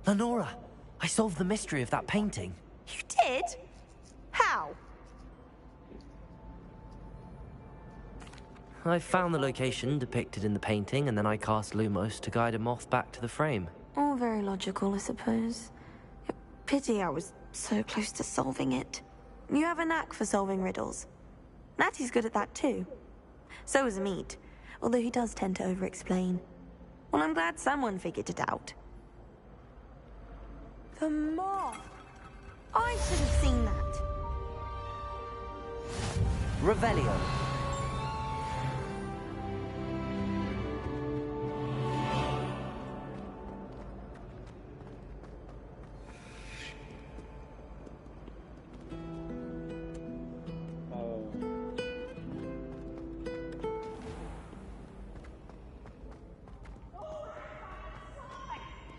Lenora, I solved the mystery of that painting. You did? How? I found the location depicted in the painting, and then I cast Lumos to guide a moth back to the frame. All very logical, I suppose. Pity I was so close to solving it. You have a knack for solving riddles. Natty's good at that too. So is Amit, although he does tend to over-explain. Well, I'm glad someone figured it out. The moth! I should have seen that. Revelio.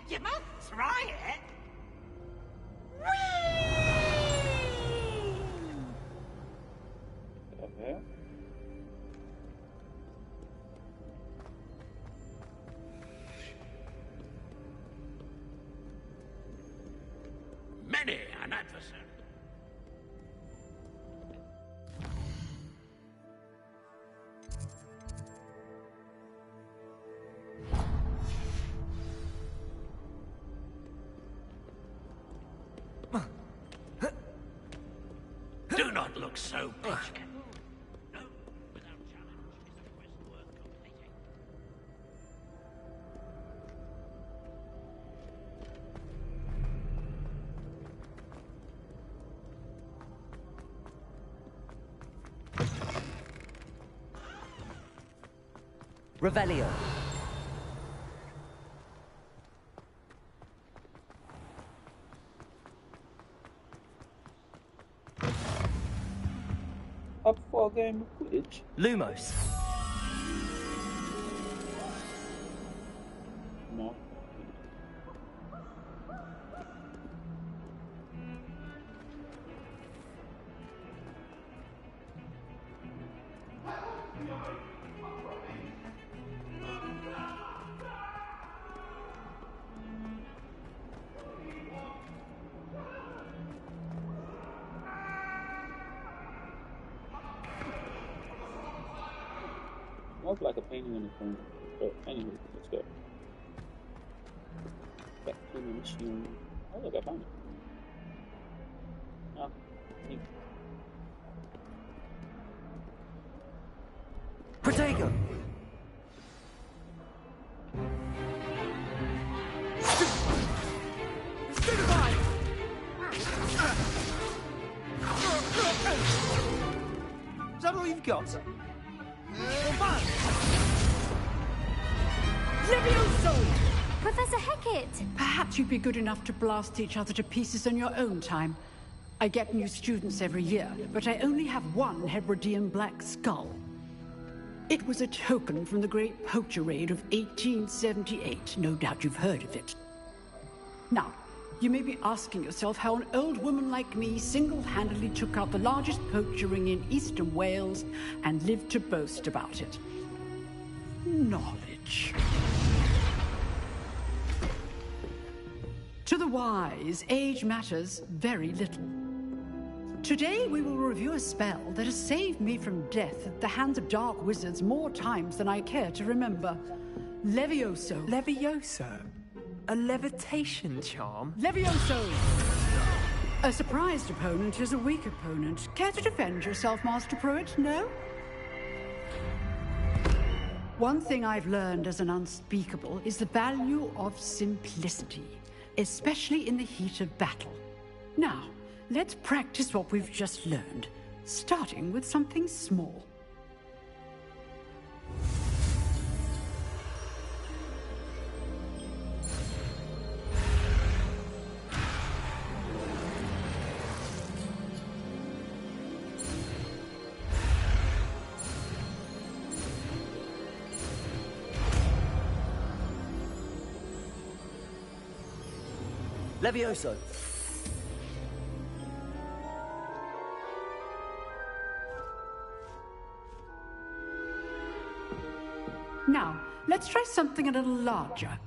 You must try it. Okay. Many an adversary. look so picturesque. Revelio. Up for a game of Quidditch. Lumos. No. Smells like a painting in the corner. But anyway, let's go. Back to the machine. Oh look, I found it. Oh, neat. Protego! Is that all you've got? Levioso! Professor Hecat! Perhaps you'd be good enough to blast each other to pieces in your own time. I get new students every year, but I only have one Hebridean black skull. It was a token from the Great Poacher Raid of 1878. No doubt you've heard of it. Now, you may be asking yourself how an old woman like me single-handedly took out the largest poacher ring in eastern Wales and lived to boast about it. Knowledge. To the wise, age matters very little. Today we will review a spell that has saved me from death at the hands of dark wizards more times than I care to remember. Levioso. Levioso? A levitation charm? Levioso! A surprised opponent is a weak opponent. Care to defend yourself, Master Pruitt? No? One thing I've learned as an unspeakable is the value of simplicity, especially in the heat of battle. Now, let's practice what we've just learned, starting with something small. Levioso. Now, let's try something a little larger.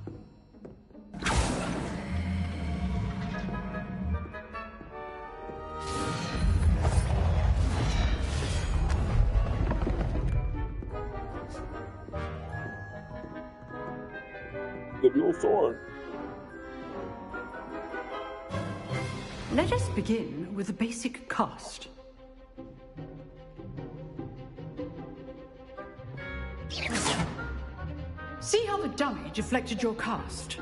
Levioso. Let us begin with the basic cast. See how the dummy deflected your cast?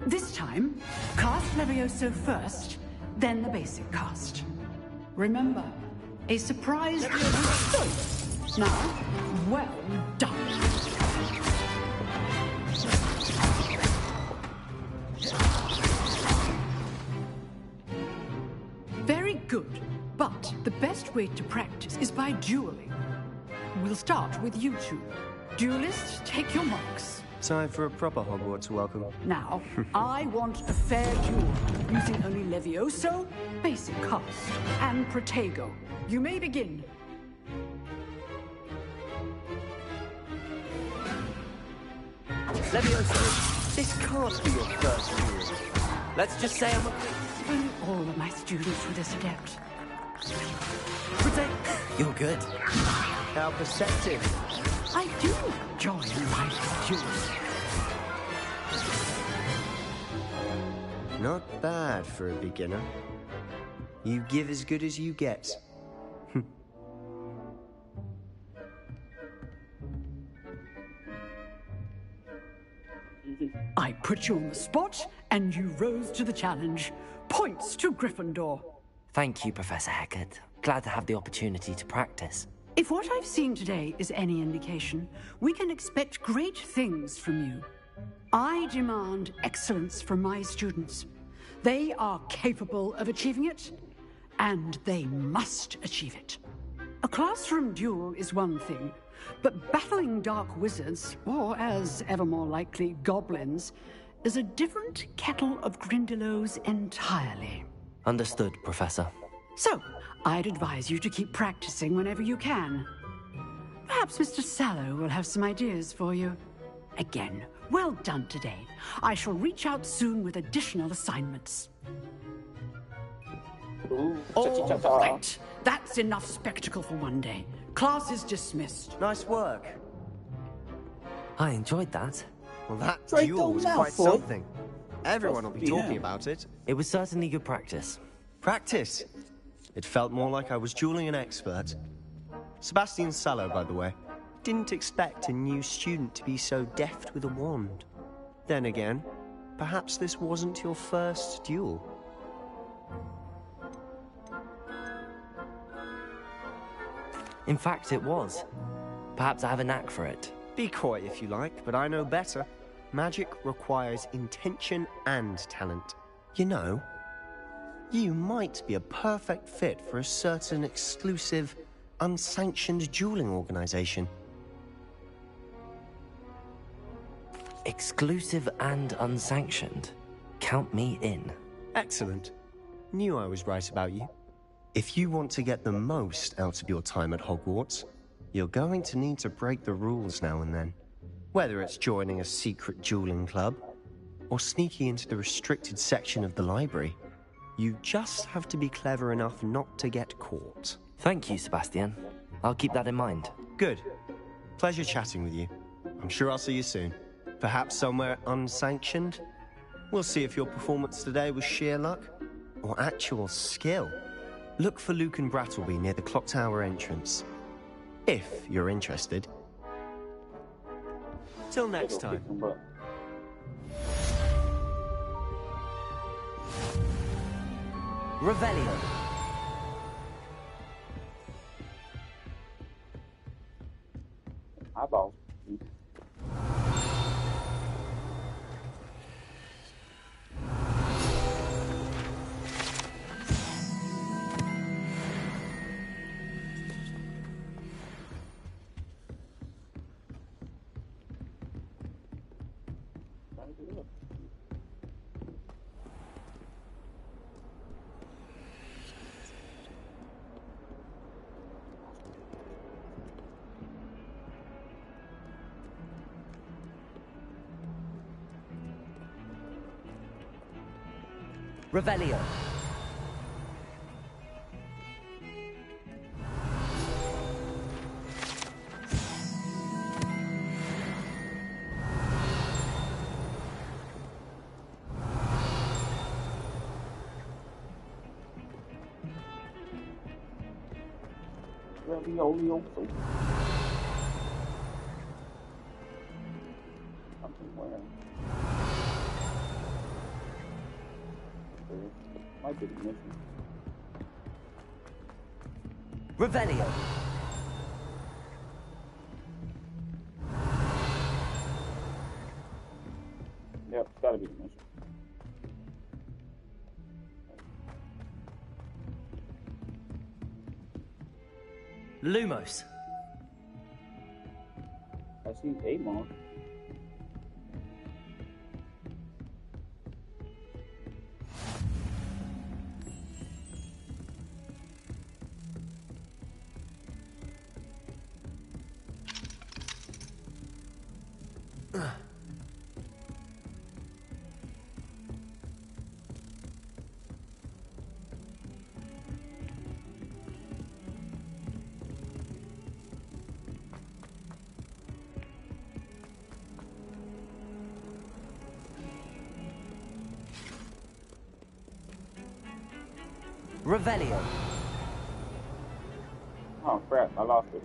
This time, cast Levioso first, then the basic cast. Remember, a surprise Levioso. Now, well done. Very good, but the best way to practice is by dueling. We'll start with you two. Duelists, take your marks. Time for a proper Hogwarts welcome. Now, I want a fair duel, using only Levioso, basic cast, and Protego. You may begin. Levioso, this can't be your first duel. Let's just say I'm a... Only all of my students were this adept. You're good. How perceptive. I do enjoy my duels. Not bad for a beginner. You give as good as you get. I put you on the spot, and you rose to the challenge. Points to Gryffindor. Thank you, Professor Hecat. Glad to have the opportunity to practice. If what I've seen today is any indication, we can expect great things from you. I demand excellence from my students. They are capable of achieving it, and they must achieve it. A classroom duel is one thing, but battling dark wizards, or as ever more likely, goblins, is a different kettle of Grindylows entirely. Understood, Professor. So, I'd advise you to keep practicing whenever you can. Perhaps Mr. Sallow will have some ideas for you. Again, well done today. I shall reach out soon with additional assignments. All right. That's enough spectacle for one day. Class is dismissed. Nice work. I enjoyed that. Well, that duel was quite something. Everyone will be talking about it. It was certainly good practice. Practice? It felt more like I was dueling an expert. Sebastian Sallow, by the way. Didn't expect a new student to be so deft with a wand. Then again, perhaps this wasn't your first duel. In fact, it was. Perhaps I have a knack for it. Be coy if you like, but I know better. Magic requires intention and talent. You know, you might be a perfect fit for a certain exclusive, unsanctioned dueling organization. Exclusive and unsanctioned? Count me in. Excellent. Knew I was right about you. If you want to get the most out of your time at Hogwarts, you're going to need to break the rules now and then. Whether it's joining a secret dueling club, or sneaking into the restricted section of the library, you just have to be clever enough not to get caught. Thank you, Sebastian. I'll keep that in mind. Good. Pleasure chatting with you. I'm sure I'll see you soon. Perhaps somewhere unsanctioned? We'll see if your performance today was sheer luck, or actual skill. Look for Luke and Brattleby near the Clock Tower entrance. If you're interested. Till next time. Revelio. Eyeball. Revelio. Revelio. Something where. Might be the mission. Revelio. Yep, it's gotta be the mission. Lumos. I see Amon. Revelio. Oh crap, I lost it.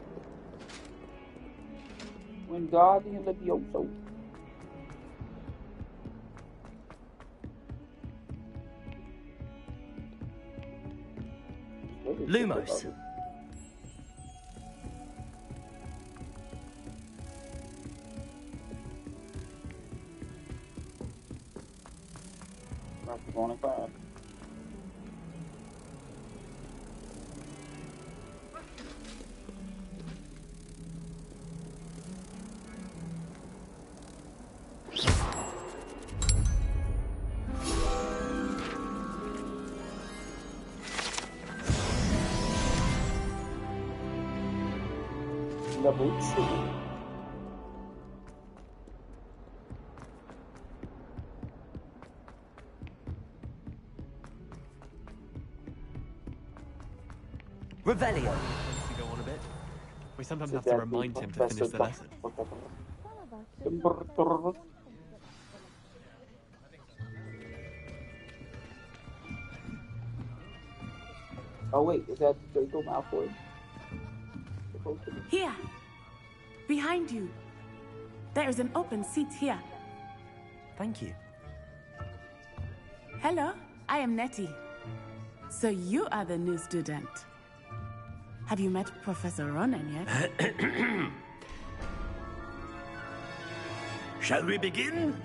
Wingardium Levioso. Lumos. That's 25. Level 2. Revelio. To go on a bit. We sometimes have to remind him to finish the lesson. Oh wait, is that Draco Malfoy? Here. Behind you. There is an open seat here. Thank you. Hello, I am Nettie. So you are the new student. Have you met Professor Ronen yet? Shall we begin?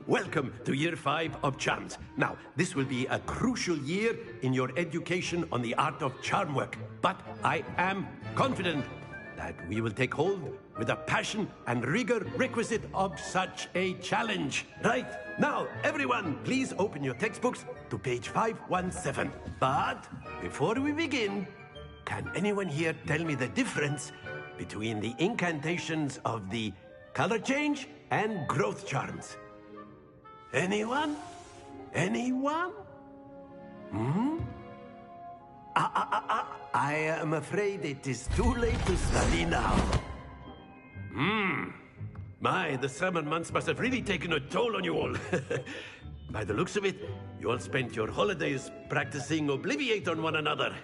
Welcome to Year 5 of Charms. Now, this will be a crucial year in your education on the art of charm work. But I am confident that we will take hold with the passion and rigor requisite of such a challenge. Right, now, everyone, please open your textbooks to page 517. But before we begin, can anyone here tell me the difference between the incantations of the color change and growth charms? Anyone? Anyone? I am afraid it is too late to study now. My, the summer months must have really taken a toll on you all. By the looks of it, you all spent your holidays practicing Obliviate on one another.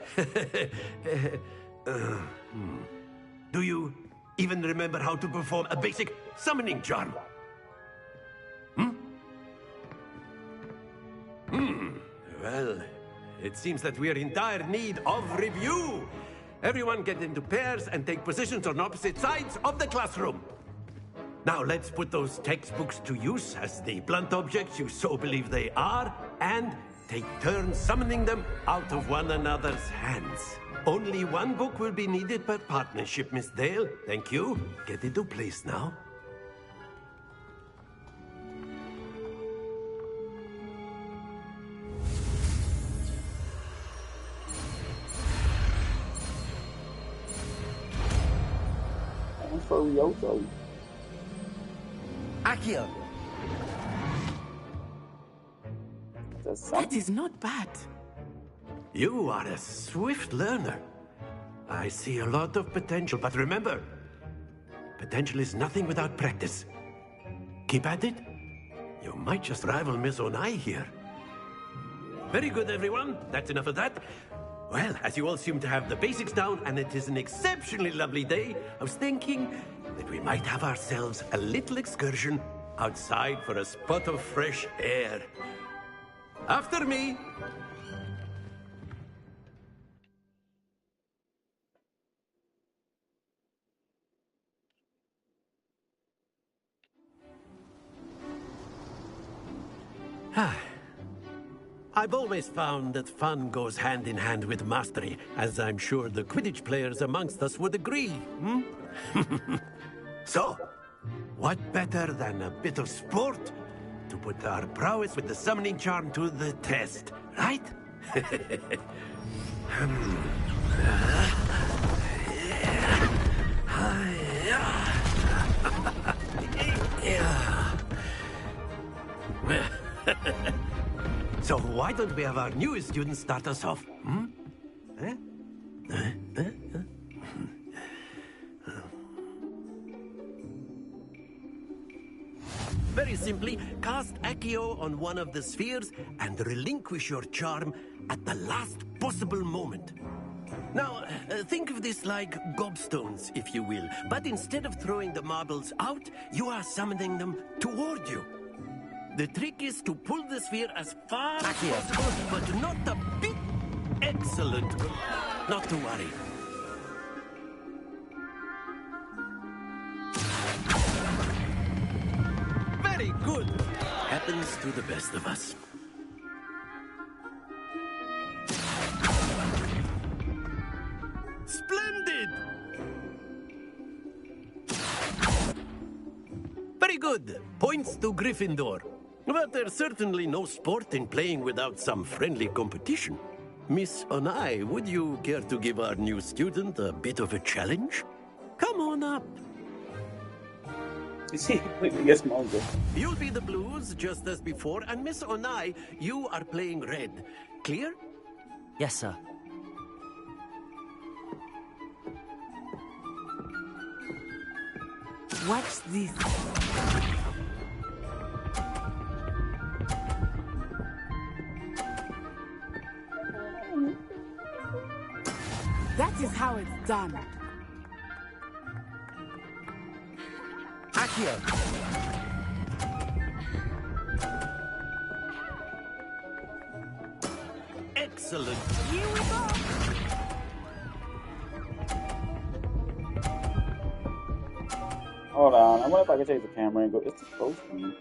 Do you even remember how to perform a basic summoning charm? Well, it seems that we are in dire need of review. Everyone get into pairs and take positions on opposite sides of the classroom. Now let's put those textbooks to use as the blunt objects you so believe they are, and take turns summoning them out of one another's hands. Only one book will be needed per partnership, Miss Dale. Thank you. Get into place now. For Ryoto. Accio. That is not bad. You are a swift learner. I see a lot of potential, but remember, potential is nothing without practice. Keep at it. You might just rival Miss Onai here. Very good, everyone. That's enough of that. Well, as you all seem to have the basics down, and it is an exceptionally lovely day, I was thinking that we might have ourselves a little excursion outside for a spot of fresh air. After me! I've always found that fun goes hand in hand with mastery, as I'm sure the Quidditch players amongst us would agree. So, what better than a bit of sport to put our prowess with the summoning charm to the test, right? So why don't we have our newest student start us off? Very simply, cast Accio on one of the spheres and relinquish your charm at the last possible moment. Now, think of this like gobstones, if you will. But instead of throwing the marbles out, you are summoning them toward you. The trick is to pull the sphere as far as possible, but not a bit Excellent. Not to worry. Very good. Happens to the best of us. Splendid! Very good. Points to Gryffindor. But there's certainly no sport in playing without some friendly competition. Miss Onai, would you care to give our new student a bit of a challenge? Come on up. Is he completely against Mongo? You'll be the blues, just as before, and Miss Onai, you are playing red. Clear? Yes, sir. Watch this. That is how it's done. Accio! Excellent. Here we go. Hold on, I wonder if I can take the camera and go. It's close to me.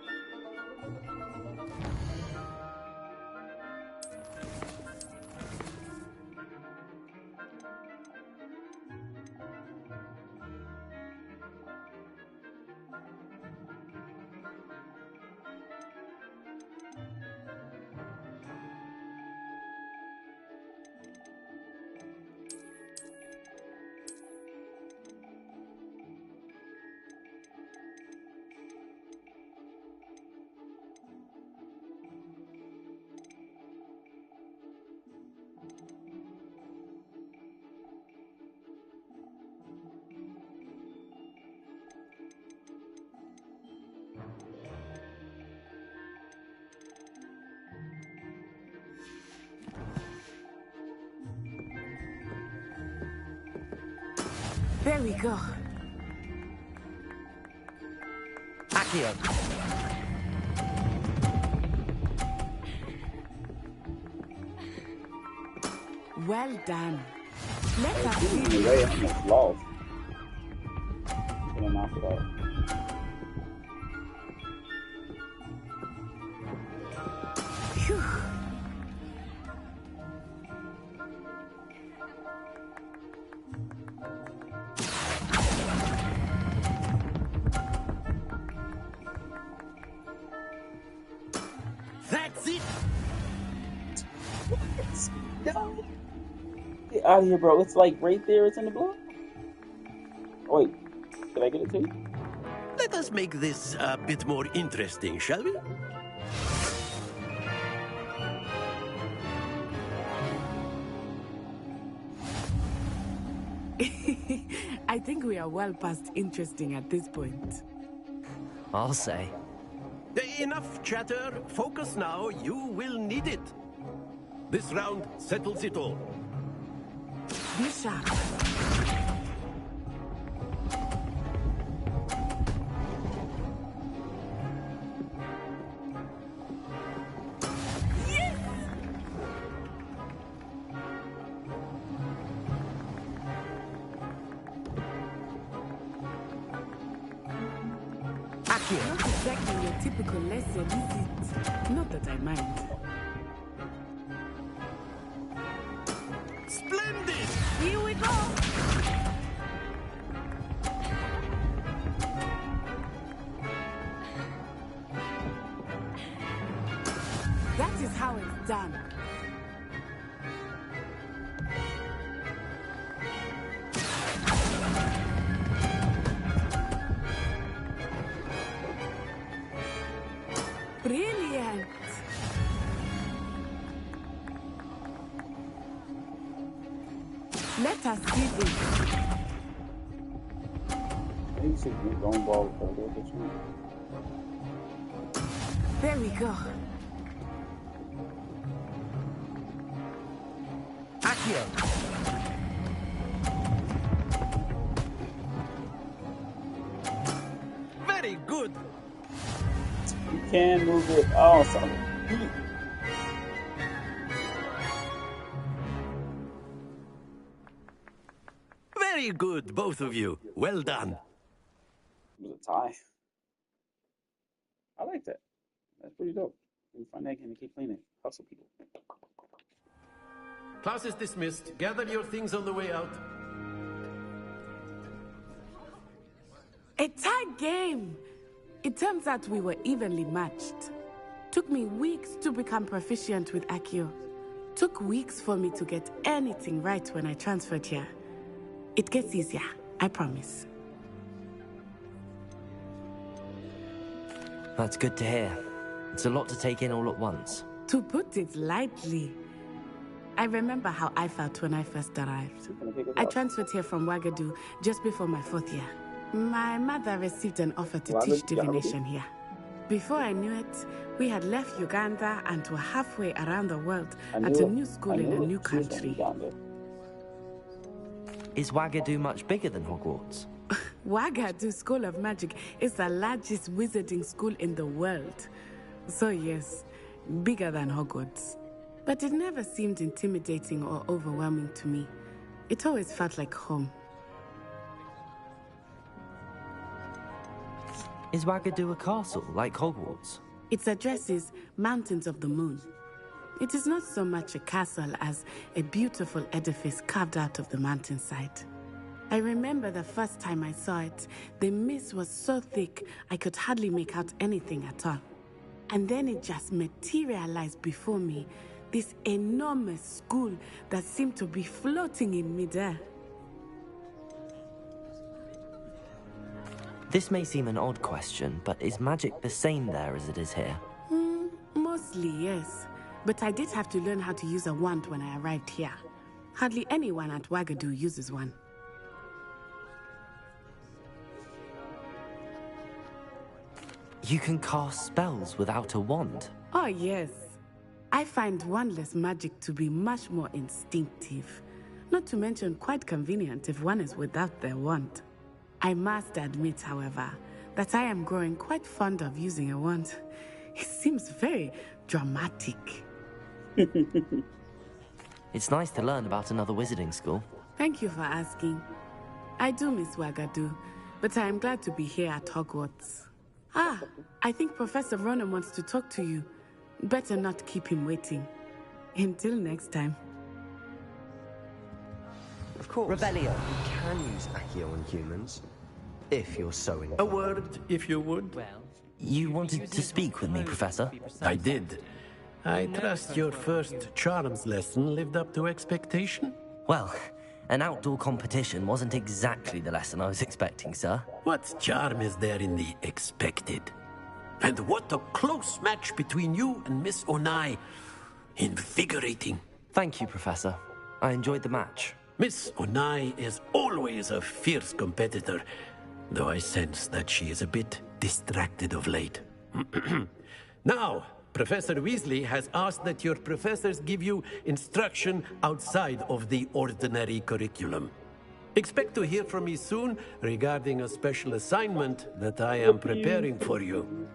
There we go. Accio! Well done. Let us see In a way, I almost lost. But I knocked it out. Phew. That's it. Get out of here, bro. It's like right there. It's in the block. Oh, wait. Did I get it too? Let us make this a bit more interesting, shall we? I think we are well past interesting at this point. I'll say. Enough chatter. Focus now. You will need it. This round settles it all. Be sharp. Yes! Accio! Not exactly your typical lesson, is it? Not that I mind. Splendid! Here we go! That is how it's done. Brilliant! Let us see this. Maybe see the long ball further at the time. There we go. Accio! Very good. You can move it. Oh, son. Very good, both of you. Well done. It was a tie. I like that. That's pretty dope. We find that game and keep playing it. Hustle people. Class is dismissed. Gather your things on the way out. A tight game! It turns out we were evenly matched. Took me weeks to become proficient with Accio. Took weeks for me to get anything right when I transferred here. It gets easier, I promise. That's good to hear. It's a lot to take in all at once. To put it lightly, I remember how I felt when I first arrived. I transferred here from Wagadu just before my 4th year. My mother received an offer to teach divination here. Before I knew it, we had left Uganda and were halfway around the world at a new school in a new country. Is Wagadu much bigger than Hogwarts? Wagadu School of Magic is the largest wizarding school in the world. So yes, bigger than Hogwarts. But it never seemed intimidating or overwhelming to me. It always felt like home. Is Wagadu a castle, like Hogwarts? Its address is Mountains of the Moon. It is not so much a castle as a beautiful edifice carved out of the mountainside. I remember the first time I saw it, the mist was so thick I could hardly make out anything at all. And then it just materialized before me, this enormous school that seemed to be floating in midair. This may seem an odd question, but is magic the same there as it is here? Mostly, yes. But I did have to learn how to use a wand when I arrived here. Hardly anyone at Wagadu uses one. You can cast spells without a wand? Oh, yes. I find wandless magic to be much more instinctive. Not to mention quite convenient if one is without their wand. I must admit, however, that I am growing quite fond of using a wand. It seems very dramatic. It's nice to learn about another wizarding school. Thank you for asking. I do miss Wagadu, but I am glad to be here at Hogwarts. Ah, I think Professor Ronen wants to talk to you. Better not keep him waiting. Until next time. Of course. Revelio. You can use Accio on humans, if you're so inclined. A word, if you would. Well, you wanted to speak with me, Professor? I did. I trust your first charms lesson lived up to expectation? Well, an outdoor competition wasn't exactly the lesson I was expecting, sir. What charm is there in the expected? And what a close match between you and Miss Onai. Invigorating. Thank you, Professor. I enjoyed the match. Miss Onai is always a fierce competitor, though I sense that she is a bit distracted of late. Now, Professor Weasley has asked that your professors give you instruction outside of the ordinary curriculum. Expect to hear from me soon regarding a special assignment that I am preparing for you.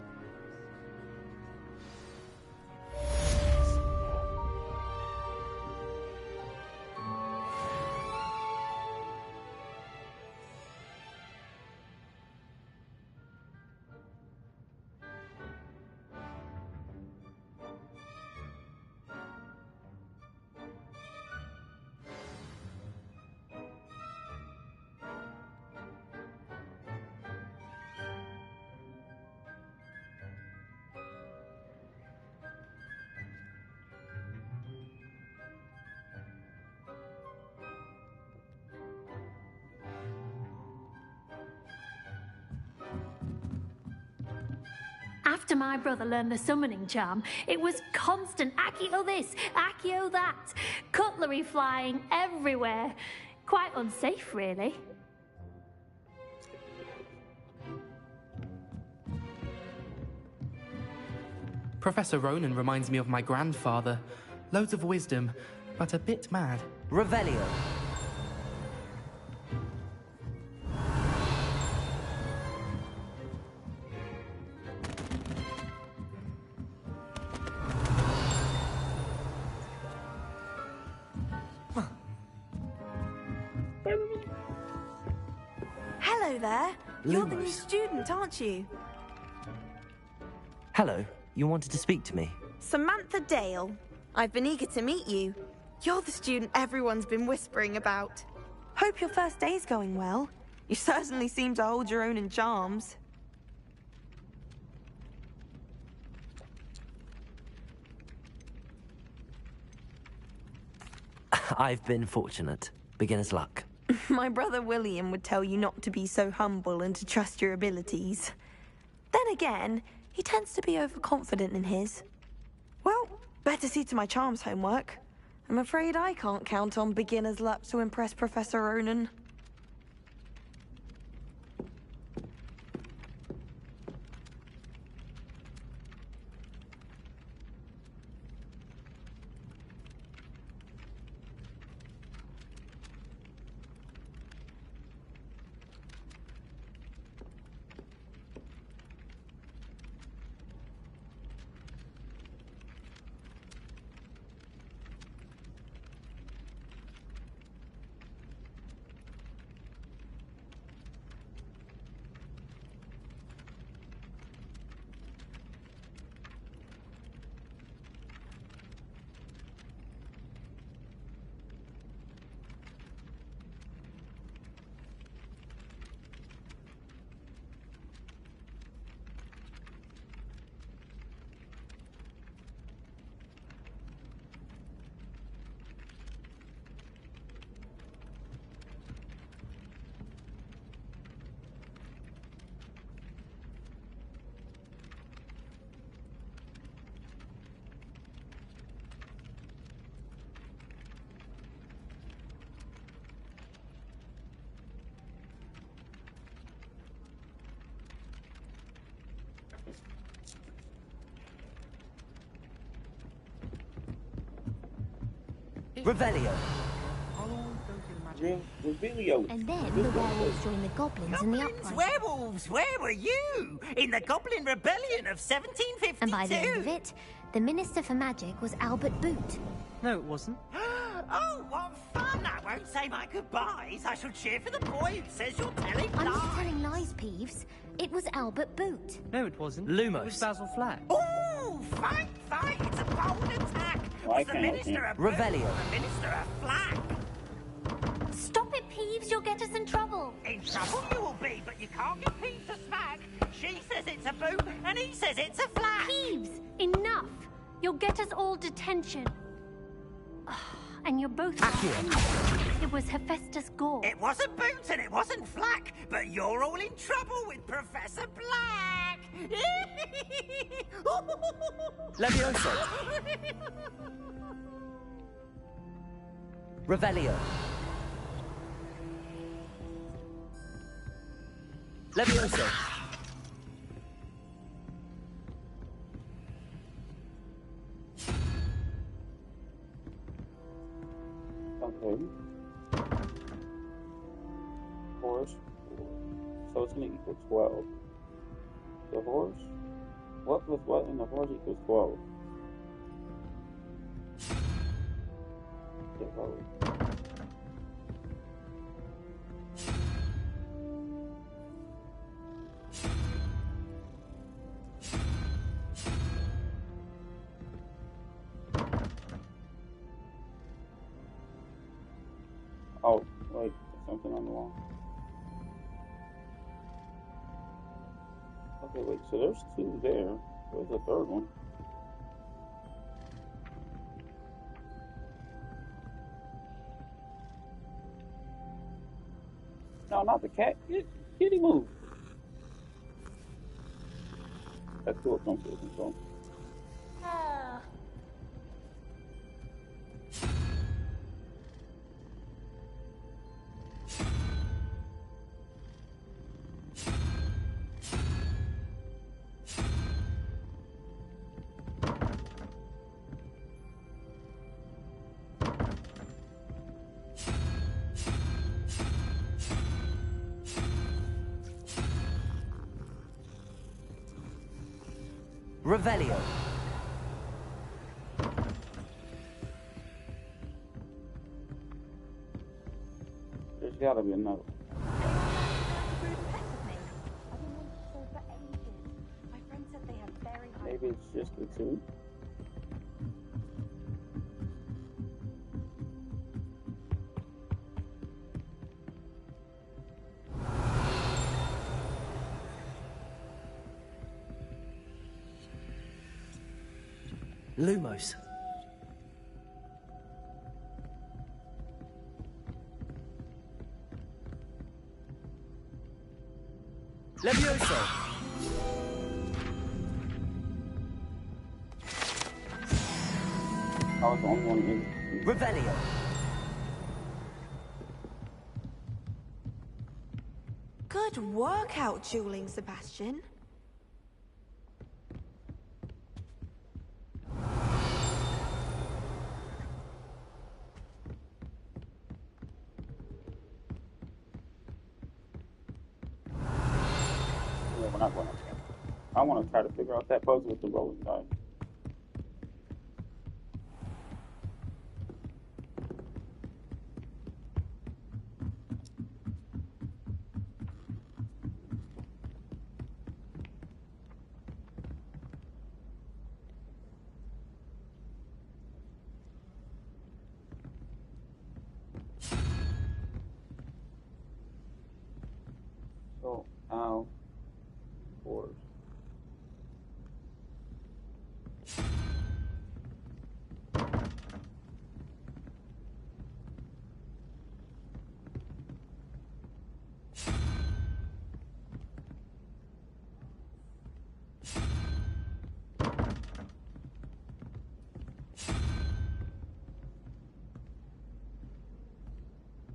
After my brother learned the summoning charm, it was constant Accio this, Accio that, cutlery flying everywhere. Quite unsafe, really. Professor Ronen reminds me of my grandfather. Loads of wisdom, but a bit mad. Revelio. Hello there. You're the new Lumos. student, aren't you? Hello. You wanted to speak to me? Samantha Dale. I've been eager to meet you. You're the student everyone's been whispering about. Hope your first day's going well. You certainly seem to hold your own in charms. I've been fortunate. Beginner's luck. My brother William would tell you not to be so humble and to trust your abilities. Then again, he tends to be overconfident in his. Well, better see to my charms homework. I'm afraid I can't count on beginner's luck to impress Professor Ronan. Revelio. Revelio. And then the werewolves joined the goblins in the uprising. Werewolves, where were you? In the Goblin Rebellion of 1752? And by the end of it, the Minister for Magic was Albert Boot. No, it wasn't. Oh, what fun! I won't say my goodbyes. I shall cheer for the boy who says you're telling I'm lies. not telling lies, Peeves. It was Albert Boot. No, it wasn't. Lumos. It was Basil Flack. Ooh, fight! It's a bold attack. Was the Minister a Boot? Revelio. The Minister a Flack? Stop it, Peeves. You'll get us in trouble. In trouble you will be, but you can't get Peeves to smack. She says it's a Boot, and he says it's a Flack. Peeves, enough. You'll get us all detention. And you're both right. It was Hephaestus Gore. It wasn't Boot and it wasn't Flack, but you're all in trouble with Professor Black. Levioso. Revelio. Levioso. Okay. Horse. So it's going to equal 12. The horse? What plus what in the horse equals 12? The horse. Oh, wait, something on the wall. Okay, wait, so there's two there. Where's the third one? No, not the cat. Kitty move. That's cool, don't do control. Revelio. There's gotta be another. just the two. Lumos. Levioso. I was the only one in. Revelio. Good work out dueling, Sebastian. Yeah, we're not going up there. I want to try to figure out that puzzle with the rolling dice. So, now, fours.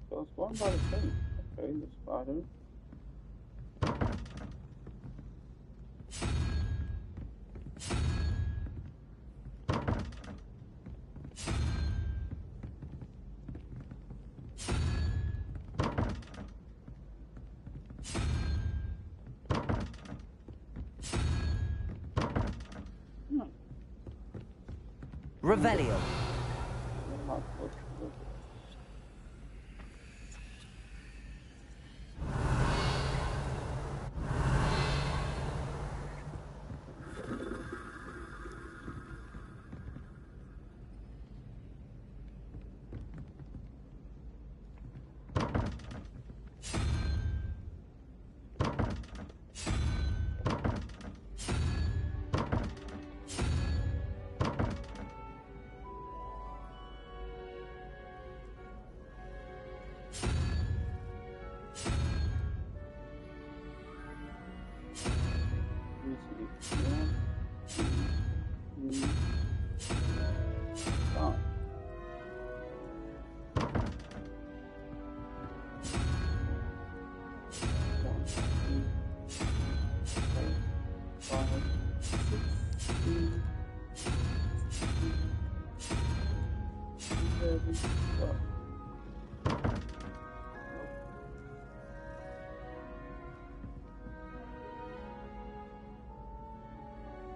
So it's going by the same. Okay, the spider. Revelio.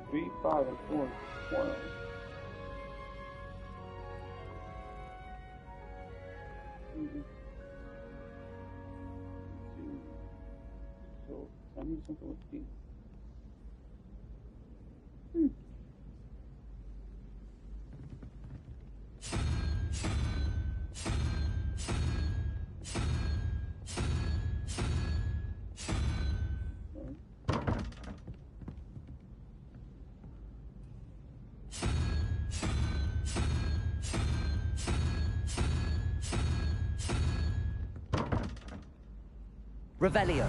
Three, 5, and 4, 12. So I need something with these. Revelio.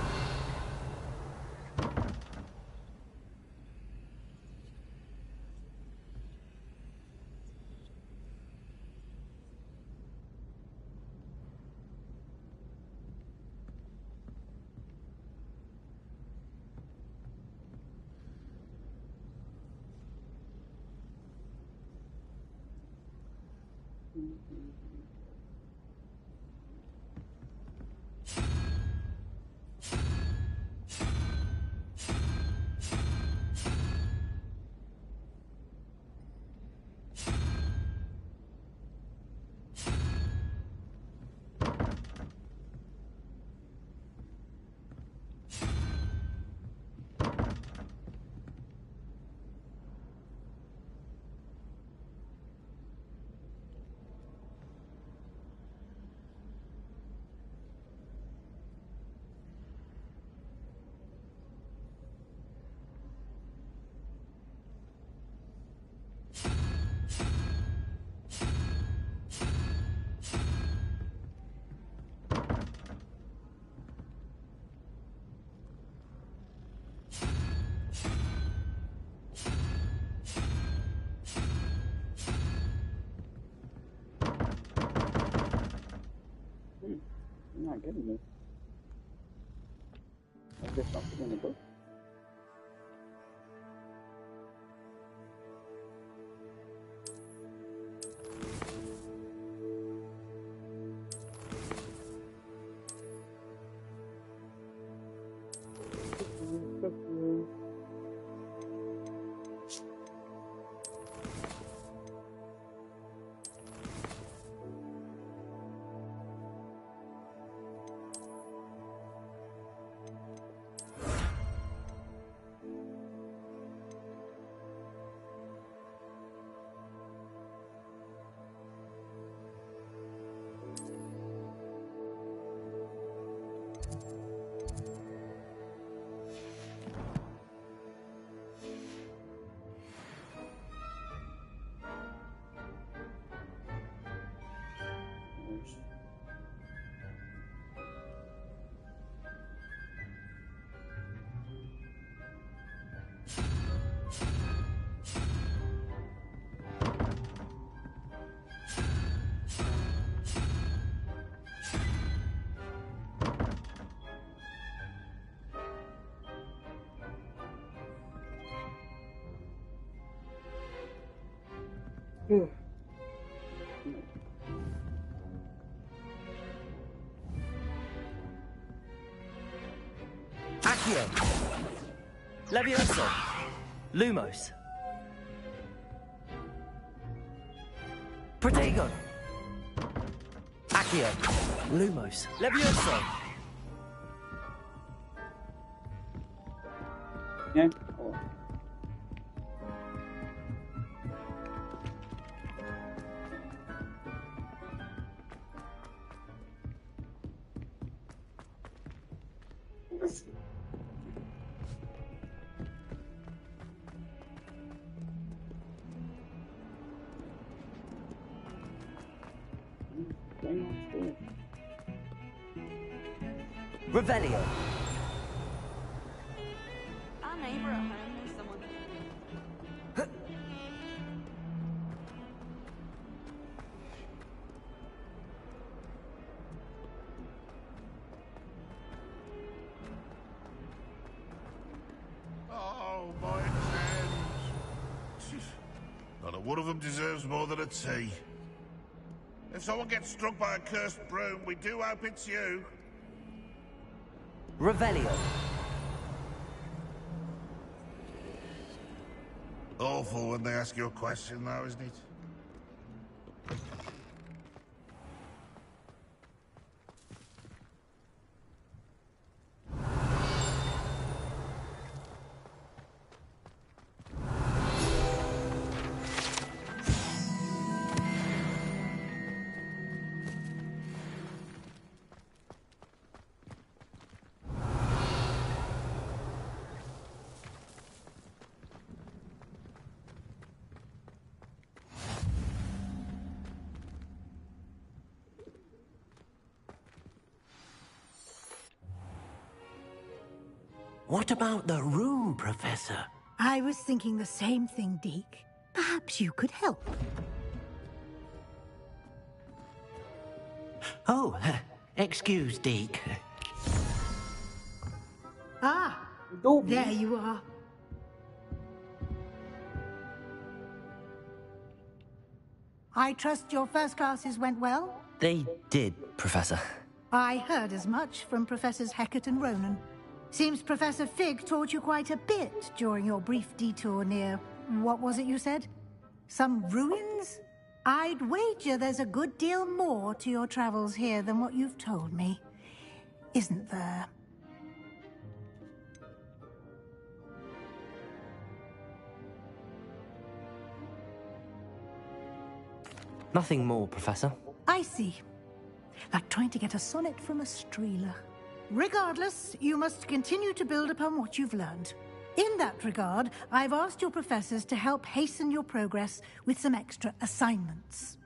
not getting this. Is there something in the book? Accio! Levioso! Lumos! Protego! Accio! Lumos! Levioso! Yeah. Revelio. Our neighbor at home knows someone. Oh, my friends. Not one of them deserves more than a tea. If someone gets struck by a cursed broom, we do hope it's you. Revelio. Awful when they ask you a question, though, isn't it? What about the room, Professor? I was thinking the same thing, Deke. Perhaps you could help. Oh, excuse, Deke. Ah, there you are. I trust your first classes went well? They did, Professor. I heard as much from Professors Hecat and Ronan. Seems Professor Fig taught you quite a bit during your brief detour near... what was it you said? Some ruins? I'd wager there's a good deal more to your travels here than what you've told me. Isn't there? Nothing more, Professor. I see. Like trying to get a sonnet from a streeler. Regardless, you must continue to build upon what you've learned. In that regard, I've asked your professors to help hasten your progress with some extra assignments.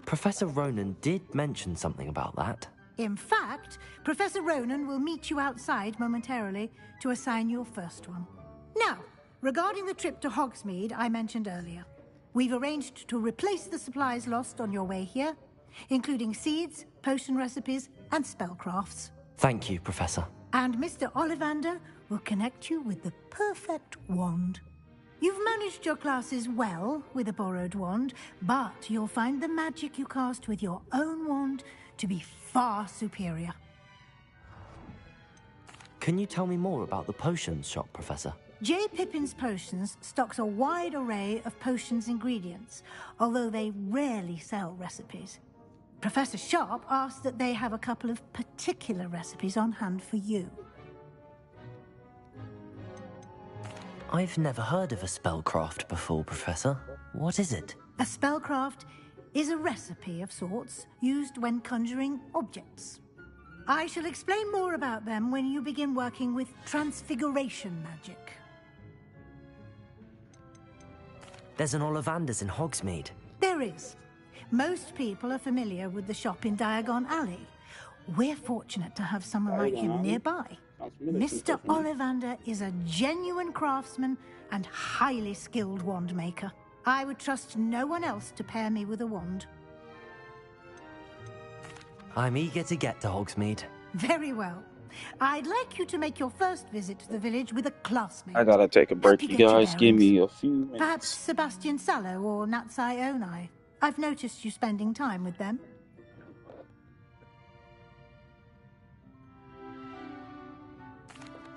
Professor Ronan did mention something about that. In fact, Professor Ronan will meet you outside momentarily to assign your first one. Now, regarding the trip to Hogsmeade I mentioned earlier, we've arranged to replace the supplies lost on your way here including seeds, potion recipes, and spellcrafts. Thank you, Professor. And Mr. Ollivander will connect you with the perfect wand. You've managed your classes well with a borrowed wand, but you'll find the magic you cast with your own wand to be far superior. Can you tell me more about the potions shop, Professor? J. Pippin's Potions stocks a wide array of potions ingredients, although they rarely sell recipes. Professor Sharp asked that they have a couple of particular recipes on hand for you. I've never heard of a spellcraft before, Professor. What is it? A spellcraft is a recipe of sorts used when conjuring objects. I shall explain more about them when you begin working with transfiguration magic. There's an Ollivander's in Hogsmeade. There is. Most people are familiar with the shop in Diagon Alley. We're fortunate to have someone like him nearby. Mr. Ollivander is a genuine craftsman and highly skilled wand maker. I would trust no one else to pair me with a wand. I'm eager to get to Hogsmeade. Very well. I'd like you to make your first visit to the village with a classmate. I gotta take a break, you guys. Give me a few minutes. Perhaps Sebastian Sallow or Natsai Onai. I've noticed you spending time with them.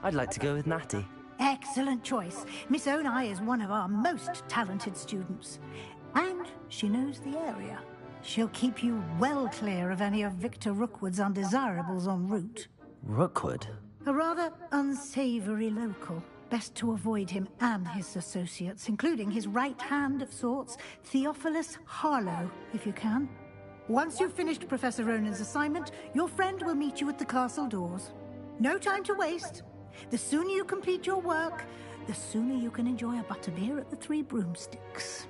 I'd like to go with Natty. Excellent choice. Miss Onai is one of our most talented students. And she knows the area. She'll keep you well clear of any of Victor Rookwood's undesirables en route. Rookwood? A rather unsavory local. Best to avoid him and his associates, including his right hand of sorts, Theophilus Harlow, if you can. Once you've finished Professor Ronan's assignment, your friend will meet you at the castle doors. No time to waste. The sooner you complete your work, the sooner you can enjoy a butterbeer at the Three Broomsticks.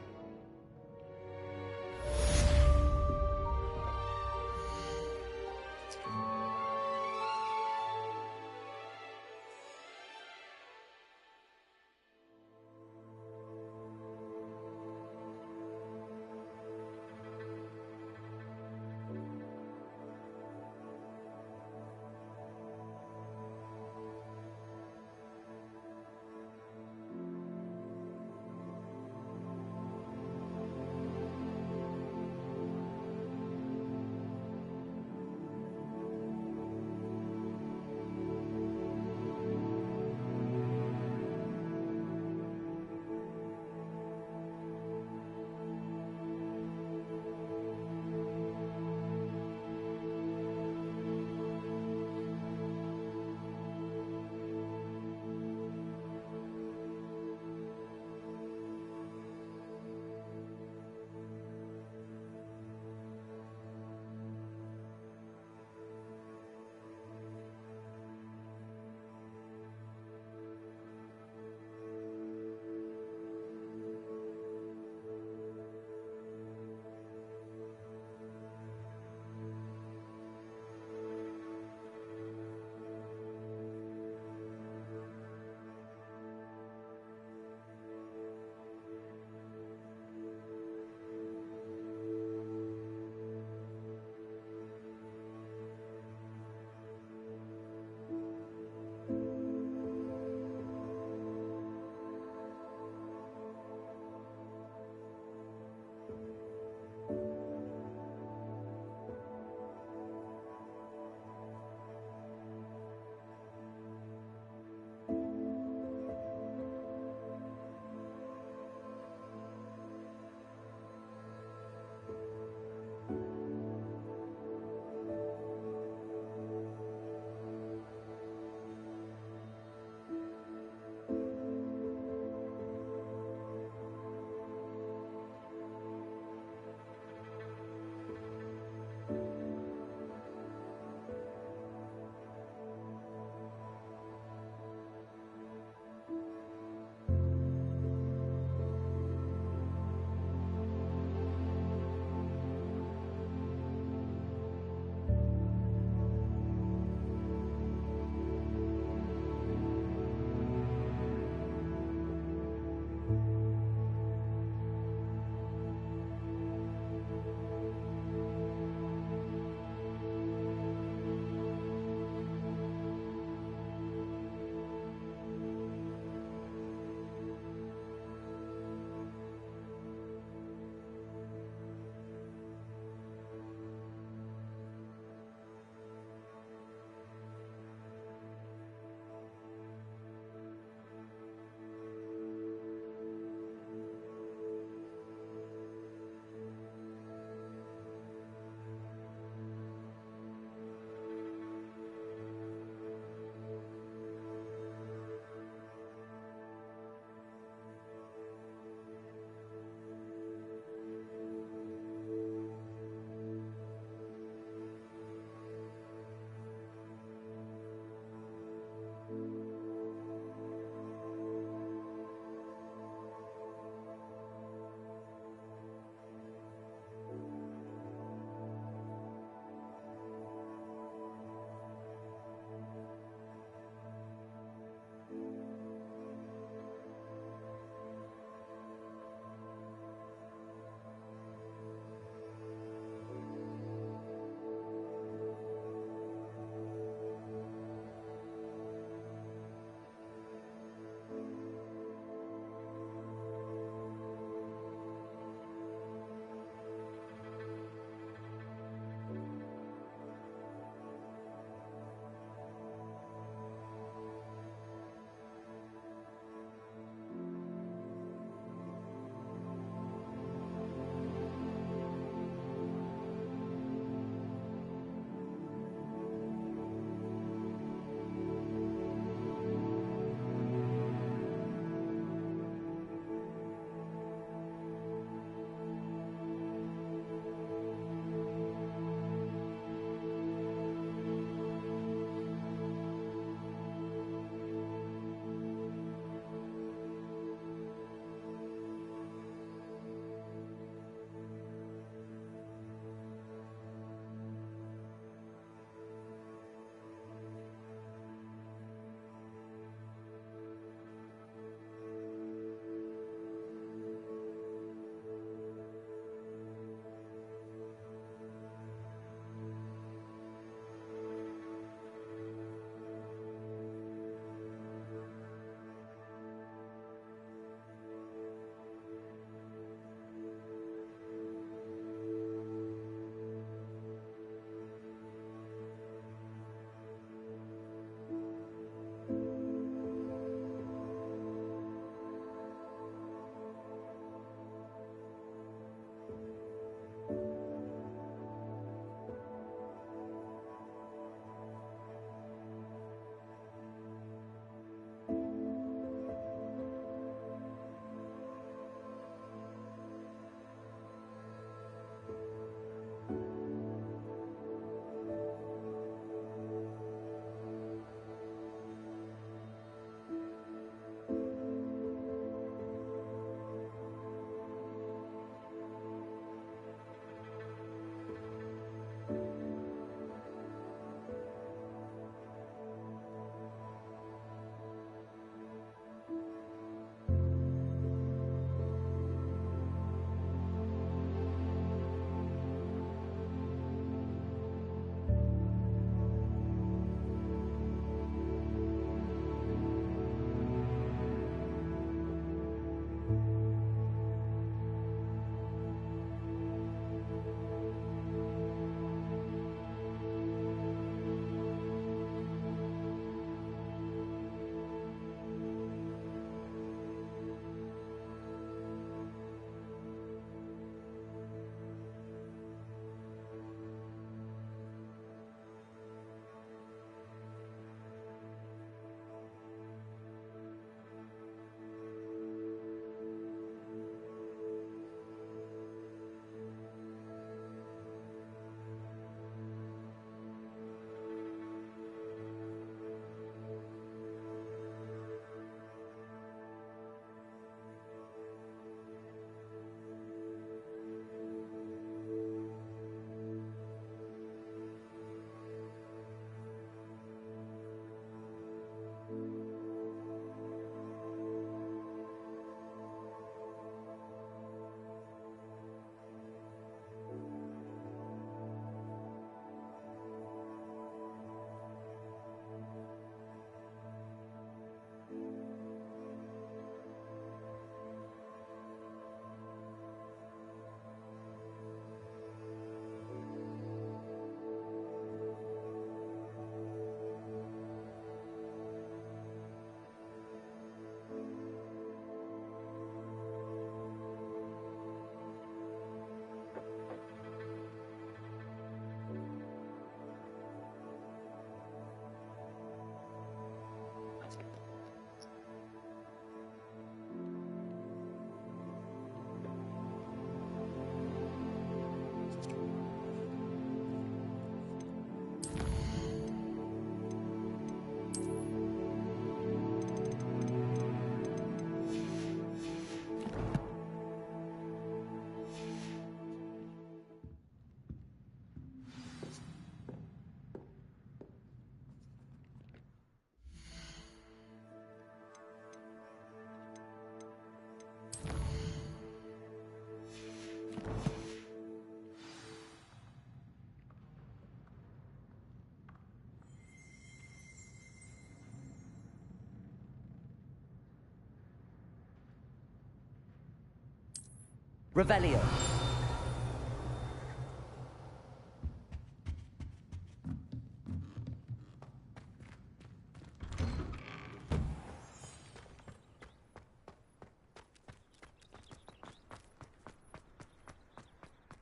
Revelio.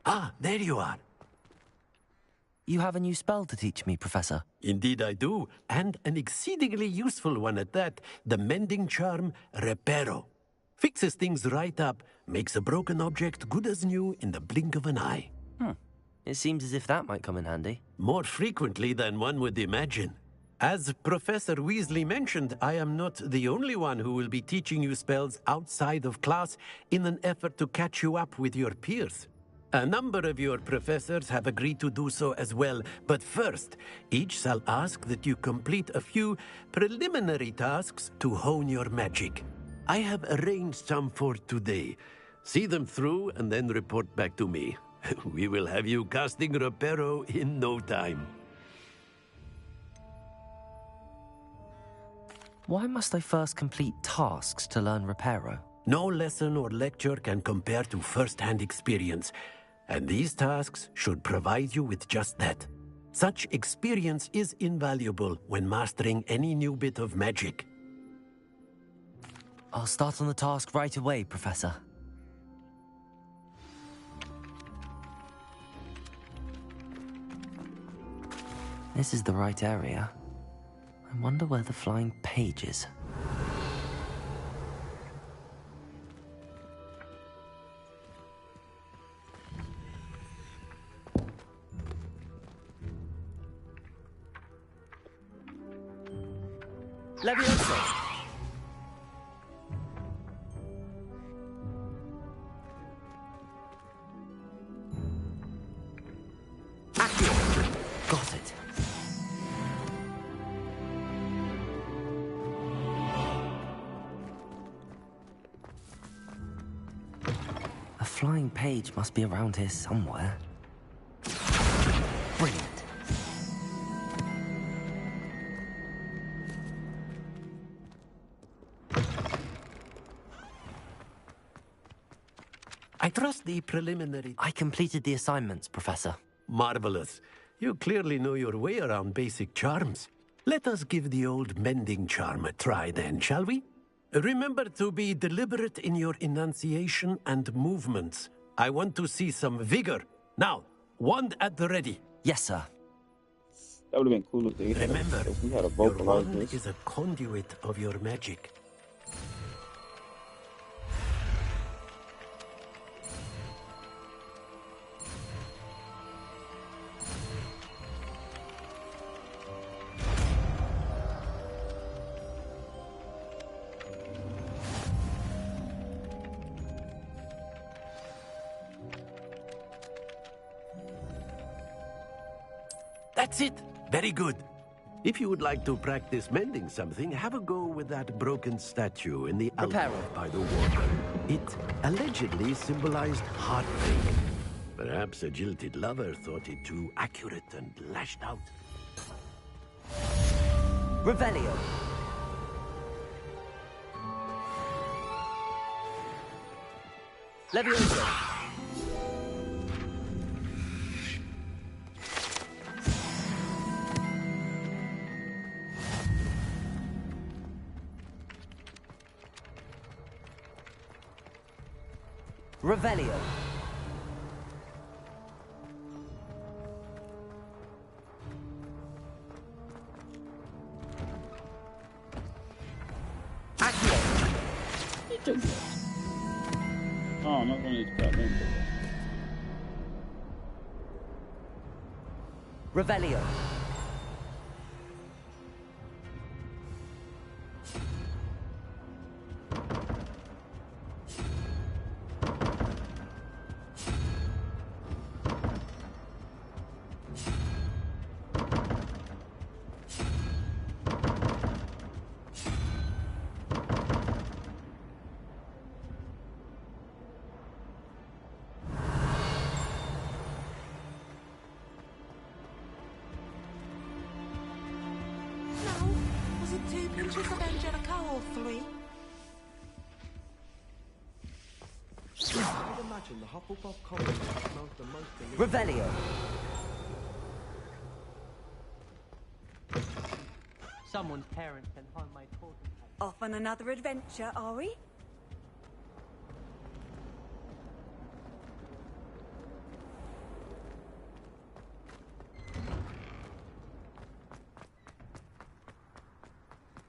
Ah, there you are. You have a new spell to teach me, Professor. Indeed I do, and an exceedingly useful one at that. The mending charm, Reparo. Fixes things right up, makes a broken object good as new in the blink of an eye. It seems as if that might come in handy. More frequently than one would imagine. As Professor Weasley mentioned, I am not the only one who will be teaching you spells outside of class in an effort to catch you up with your peers. A number of your professors have agreed to do so as well, but first, each shall ask that you complete a few preliminary tasks to hone your magic. I have arranged some for today. See them through and then report back to me. We will have you casting Reparo in no time. Why must I first complete tasks to learn Reparo? No lesson or lecture can compare to first-hand experience, and these tasks should provide you with just that. Such experience is invaluable when mastering any new bit of magic. I'll start on the task right away, Professor. This is the right area. I wonder where the flying page is. Levioso! Accio! Got it. A flying page must be around here somewhere. Brilliant. I trust the preliminary... I completed the assignments, Professor. Marvelous. You clearly know your way around basic charms. Let us give the old mending charm a try then, shall we? Remember to be deliberate in your enunciation and movements. I want to see some vigor. Now, wand at the ready. Yes, sir. That would have been cool if they Remember, if we had a your vocalize wand this. is a conduit of your magic. That's it. Very good. If you would like to practice mending something, have a go with that broken statue in the alcove by the water. It allegedly symbolized heartbreak. Perhaps a jilted lover thought it too accurate and lashed out. Revelio. Levioso. Revelio. Accio. Oh, I'm not going to grab him. Revelio. Was it 2 pinches of Angelica or 3? imagine the Hufflepuff Commons smells the most delicious. Revelio. Someone's parents can find my totem. Off on another adventure, are we?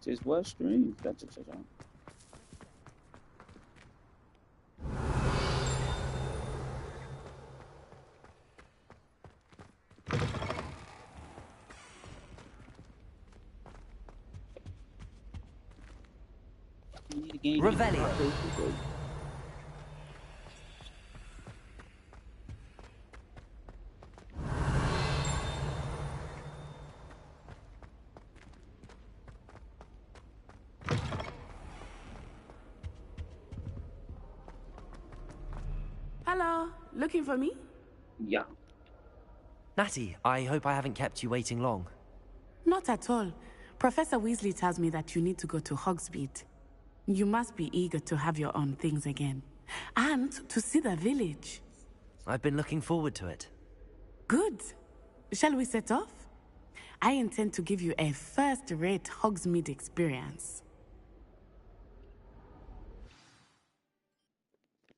Tis well strange, that's it. Revelio. Hello, looking for me? Yeah. Natty, I hope I haven't kept you waiting long. Not at all. Professor Weasley tells me that you need to go to Hogsmeade. You must be eager to have your own things again. And to see the village. I've been looking forward to it. Good. Shall we set off? I intend to give you a first-rate Hogsmeade experience.